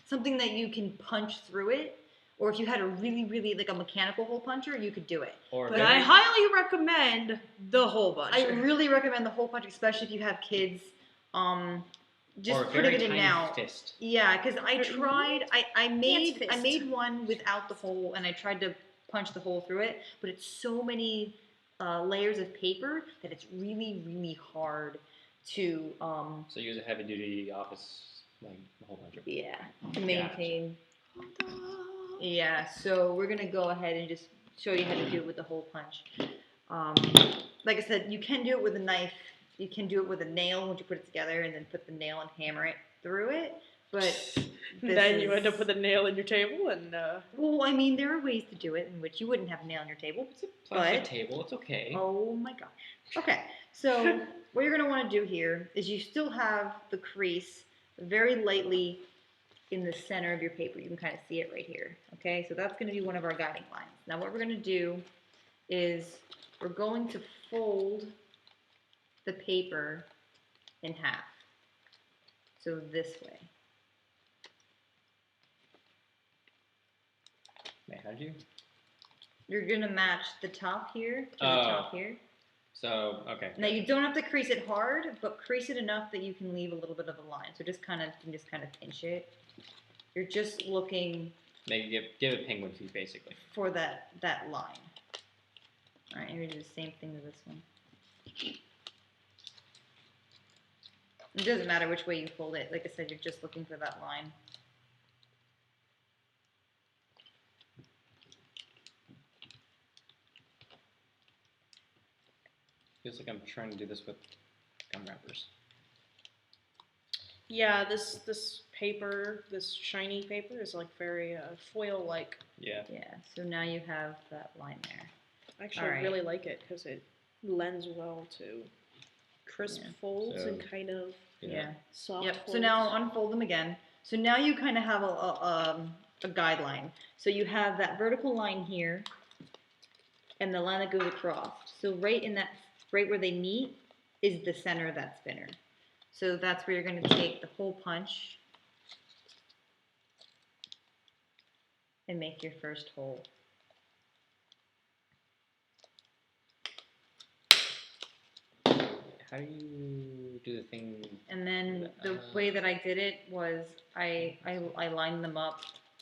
something that you can punch through it. Or if you had a really like a mechanical hole puncher, you could do it. But I highly recommend the hole puncher. I really recommend the hole puncher, especially if you have kids. Just putting it in now. Fist. Yeah, because I tried. I made one without the hole, and I tried to punch the hole through it, but it's so many layers of paper that it's really hard to. So use a heavy duty office like hole puncher. Yeah, to maintain. Yeah, so we're gonna go ahead and just show you how to do it with the hole punch. Like I said, you can do it with a knife. You can do it with a nail once you put it together, and then put the nail and hammer it through it. But then you end up with a nail in your table, and well, I mean, there are ways to do it in which you wouldn't have a nail in your table. It's a plastic table. It's okay. Oh my gosh. Okay, so what you're gonna want to do here is you still have the crease very lightly in the center of your paper. You can kind of see it right here. Okay, so that's gonna be one of our guiding lines. Now, what we're gonna do is we're going to fold the paper in half. So this way. Wait, how'd you? You're gonna match the top here to the top here. So, okay. Now you don't have to crease it hard, but crease it enough that you can leave a little bit of a line. So just kind of, you can just kind of pinch it. You're just looking. Maybe give it penguin feet, basically. For that line. All right, you're gonna do the same thing to this one. It doesn't matter which way you fold it. Like I said, you're just looking for that line. Feels like I'm trying to do this with gum wrappers. yeah, this paper, this shiny paper, is like very foil-like. Yeah. Yeah. So now you have that line there. Actually, I really like it because it lends well to crisp folds and kind of soft. Yep. folds. So now unfold them again. So now you kind of have a guideline. So you have that vertical line here, and the line that goes across. So right where they meet is the center of that spinner. So that's where you're going to take the hole punch and make your first hole. How do you do the thing? And then the way that I did it was I lined them up.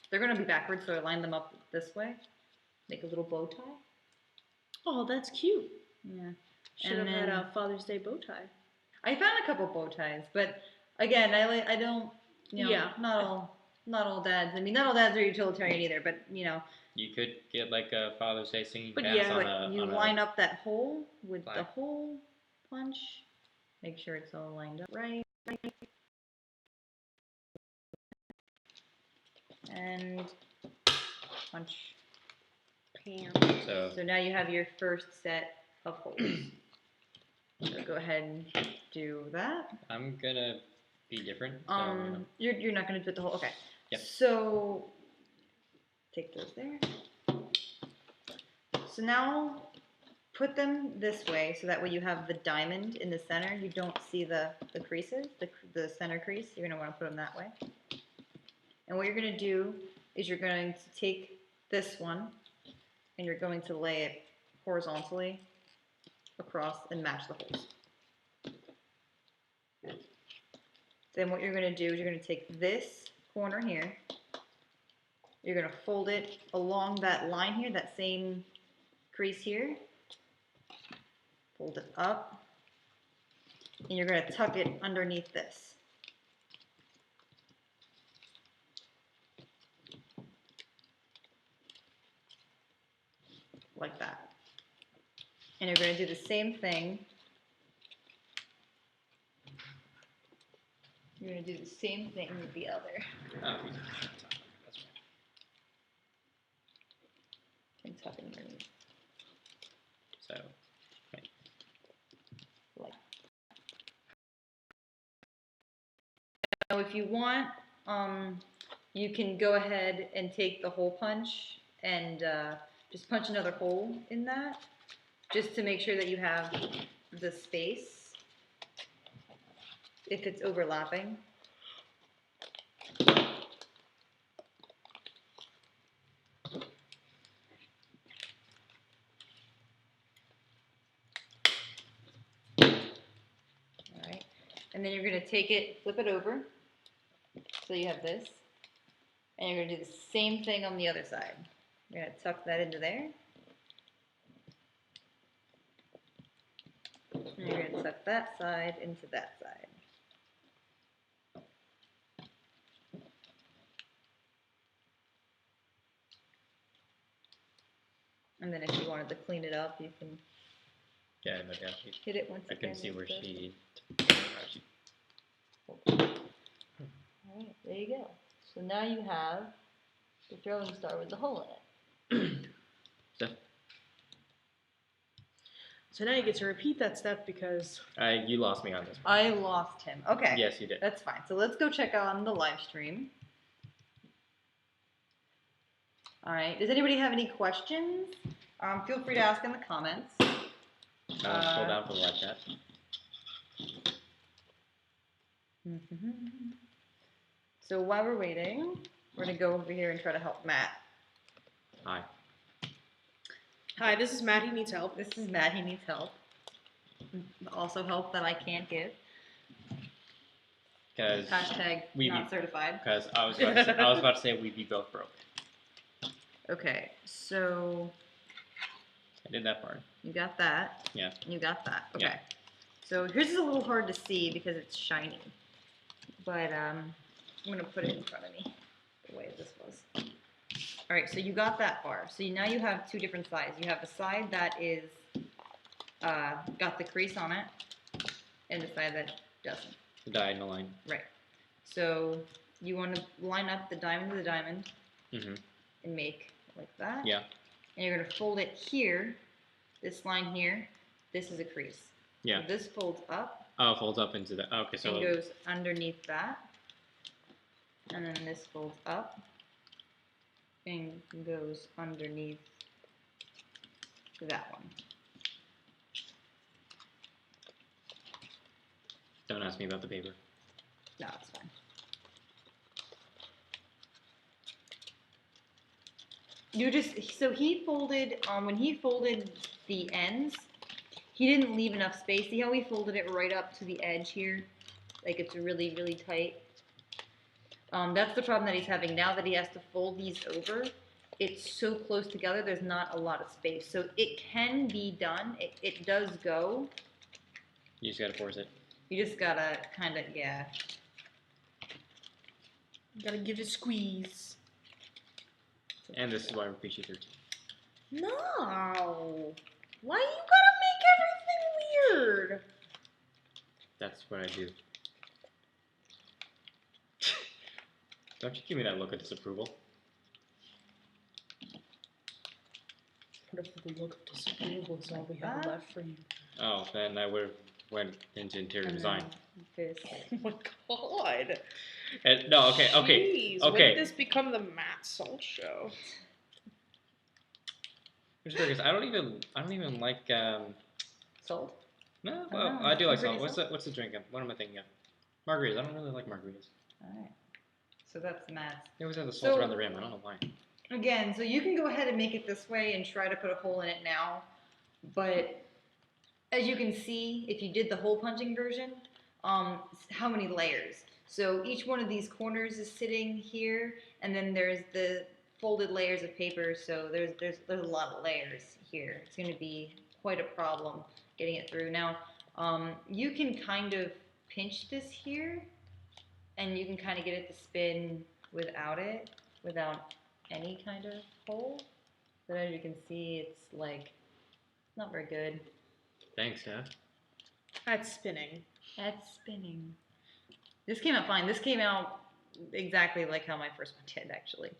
They're going to be backwards, so I lined them up this way. Make a little bow tie. Oh, that's cute. Yeah. Should have had a Father's Day bow tie. I found a couple bow ties, but again, I don't, not all dads. I mean, not all dads are utilitarian either, but You could get like a Father's Day singing But dance you line up that hole with the hole punch. Make sure it's all lined up right. And punch. Pam. So now you have your first set of holes. So go ahead and do that. I'm gonna be different. You're not gonna put the hole. Okay. Yep. So take those there. So now put them this way, so that way you have the diamond in the center. You don't see the creases, the center crease. You're gonna want to put them that way. And what you're gonna do is you're going to take this one, and you're going to lay it horizontally across and match the holes. Then what you're going to do is you're going to take this corner here, you're going to fold it along that line here, that same crease here, fold it up, and you're going to tuck it underneath this. Like that. And you're going to do the same thing. You're going to do the same thing with the other. Oh, that's And tuck it underneath. So, right. Like. Now, if you want, you can go ahead and take the hole punch and just punch another hole in that, just to make sure that you have the space if it's overlapping. Alright, and then you're going to take it, flip it over, so you have this, and you're going to do the same thing on the other side. You're going to tuck that into there. And you're going to tuck that side into that side. And then if you wanted to clean it up, you can Yeah, no doubt. hit it once I again. can see where she. Alright, there you go. So now you have the throwing star with the hole in it. So now you get to repeat that step because You lost me on this one. I lost him. Okay. Yes, you did. That's fine. So let's go check on the live stream. Alright, does anybody have any questions? Feel free to ask in the comments. Scroll down for the live chat. So while we're waiting, we're going to go over here and try to help Matt. Hi. hi, this is Matt. He needs help. This is Matt. He needs help. Also help that I can't give. Because Hashtag not certified. Because I was about to say we'd be both broke. Okay, so I did that part. you got that. Yeah. You got that. Okay. Yeah. So here's a little hard to see because it's shiny. But I'm going to put it in front of me the way this was. All right, so you got that far. So now you have two different sides. You have the side that is got the crease on it and the side that doesn't. The diagonal line. Right. So you want to line up the diamond to the diamond Mm-hmm. and make like that. Yeah. And you're going to fold it here, this line here. This is a crease. Yeah. So this folds up. Oh, it folds up into the. Okay, so. And goes underneath that. And then this folds up and goes underneath that one. Don't ask me about the paper. No, it's fine. You just, so he folded, when he folded the ends, he didn't leave enough space. See how he folded it right up to the edge here? Like it's really, really tight. That's the problem that he's having. Now that he has to fold these over, it's so close together, there's not a lot of space. So it can be done. It does go. You just gotta force it. You just gotta kind of, yeah. You gotta give it a squeeze. And this is why we're PG-13. No. Why you gotta make everything weird? That's what I do. Don't you give me that look of disapproval. What if the look of disapproval is all we have left for you? Oh, then I would went into interior design. This. Oh my god. And, no, okay. Jeez, when Okay. did this become the Matt Salt show? Which is weird, 'cause I don't even like Salt? no, Oh, well, I do like pretty salt. What's the drink? What am I thinking of? Margaritas. I don't really like margaritas. Alright. So that's Matt's. They always have the salt So- around the rim. I don't know why. Again, so you can go ahead and make it this way and try to put a hole in it now, but as you can see, if you did the hole punching version, how many layers? So each one of these corners is sitting here, and then there's the folded layers of paper, so there's a lot of layers here. It's going to be quite a problem getting it through. Now, you can kind of pinch this here, and you can kind of get it to spin without any kind of hole. But as you can see, it's like not very good. Thanks, yeah. That's spinning. That's spinning. This came out fine. This came out exactly like how my first one did, actually.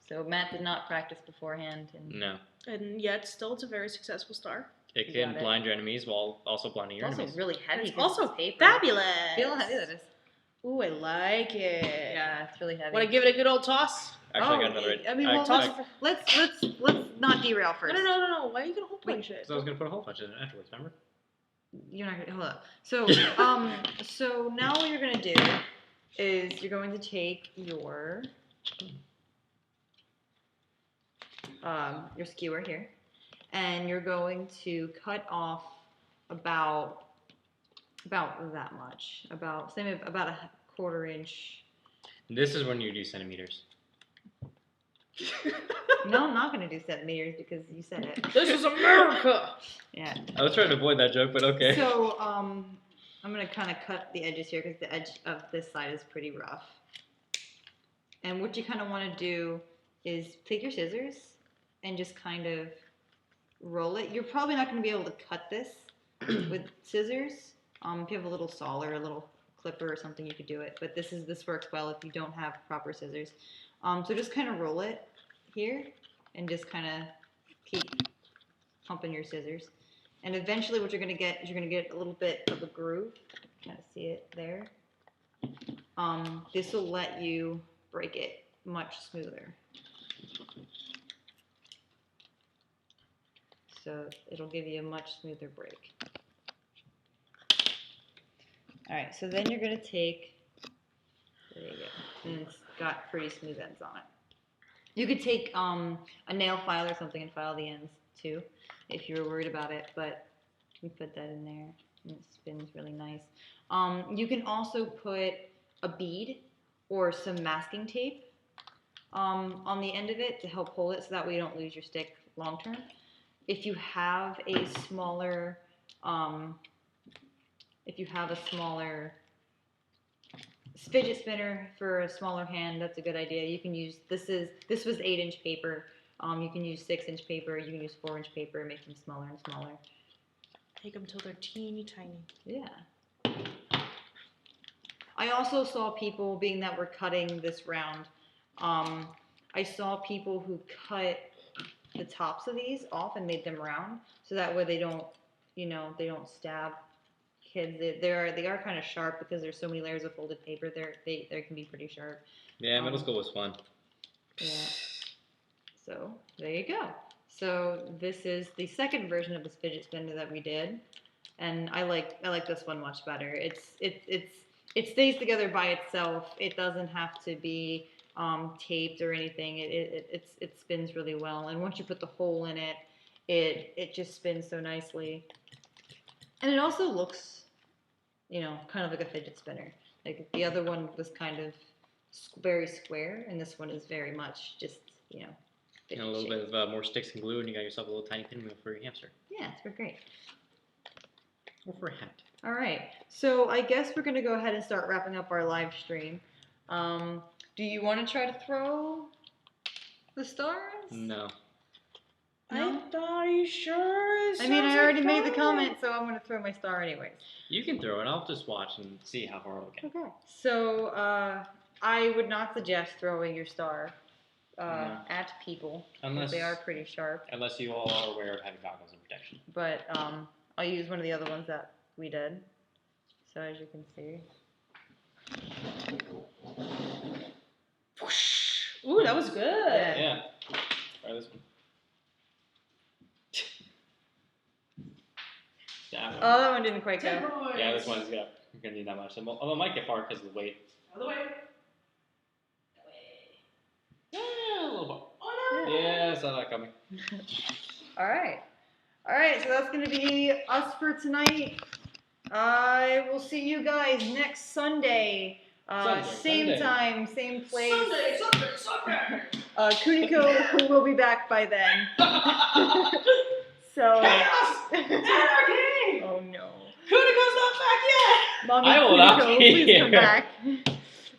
So Matt did not practice beforehand. No. And yet, still, it's a very successful star. It can blind your enemies while also blinding your enemies. It's also really heavy. It's also paper. fabulous. Feel how heavy that is. Ooh, I like it. Yeah, it's really heavy. Want to give it a good old toss? Actually, I got another. I mean, let's not derail first. No. Why are you gonna hole punch it? Because I was gonna put a hole punch in it afterwards. Remember? You're not gonna hold up. So, so now what you're gonna do is you're going to take your skewer here, and you're going to cut off about that much, about a 1/4 inch. This is when you do centimeters. No, I'm not going to do centimeters because you said it. This is America! Yeah. I was trying to avoid that joke, but okay. So, I'm going to kind of cut the edges here because the edge of this side is pretty rough. And what you kind of want to do is take your scissors and just kind of roll it. You're probably not going to be able to cut this with scissors. If you have a little saw or a little clipper or something, you could do it. But this works well if you don't have proper scissors. So just kind of roll it here and just kind of keep pumping your scissors. And eventually what you're going to get is you're going to get a little bit of a groove. Kind of see it there. This will let you break it much smoother. So it'll give you a much smoother break. All right, so then you're going to take, there you go, and it's got pretty smooth ends on it. You could take a nail file or something and file the ends too, if you were worried about it, but you can put that in there, and it spins really nice. You can also put a bead or some masking tape on the end of it to help hold it so that way you don't lose your stick long term. If you have a smaller fidget spinner for a smaller hand, that's a good idea. You can use, this was 8-inch paper. You can use 6-inch paper, you can use 4-inch paper and make them smaller and smaller. Take them till they're teeny tiny. Yeah. I also saw people, being that we're cutting this round, I saw people who cut the tops of these off and made them round, so that way they don't, they don't stab kids. They are kind of sharp because there's so many layers of folded paper. They can be pretty sharp. Yeah, middle school was fun. Yeah. So there you go. So this is the second version of this fidget spinner that we did, and I like this one much better. It stays together by itself. It doesn't have to be taped or anything. It spins really well, and once you put the hole in it, it just spins so nicely. And it also looks, kind of like a fidget spinner. Like the other one was kind of very square, and this one is very much just, And a little bit of more sticks and glue, and you got yourself a little tiny pinwheel for your hamster. Yeah, it's great. Or for a hat. All right, so I guess we're going to go ahead and start wrapping up our live stream. Do you want to try to throw the stars? No. No? Are you sure? I mean, I already made the comment, so I'm going to throw my star anyways. You can throw it. I'll just watch and see how far it'll get. Okay. So I would not suggest throwing your star at people, because they are pretty sharp. Unless you all are aware of having goggles and protection. But I'll use one of the other ones that we did. So as you can see. Ooh, that was good. Yeah. Try this one. Oh, that one didn't quite go. Yeah, this one's gonna need that much. Although it might get far because of the weight. Other way. Yeah, saw that coming. All right. All right, so that's going to be us for tonight. I will see you guys next Sunday. Same time, same place. Sunday. Kuniko will be back by then. So. Chaos! Anarchy! Oh no. Kuniko's not back yet! Mommy I will not Kuniko, be please here. come back.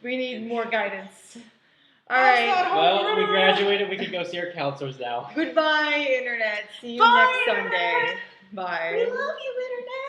We need more guidance. All right. Well, we graduated. We can go see our counselors now. Goodbye, Internet. See you Bye, next Sunday. Internet. Bye. We love you, Internet!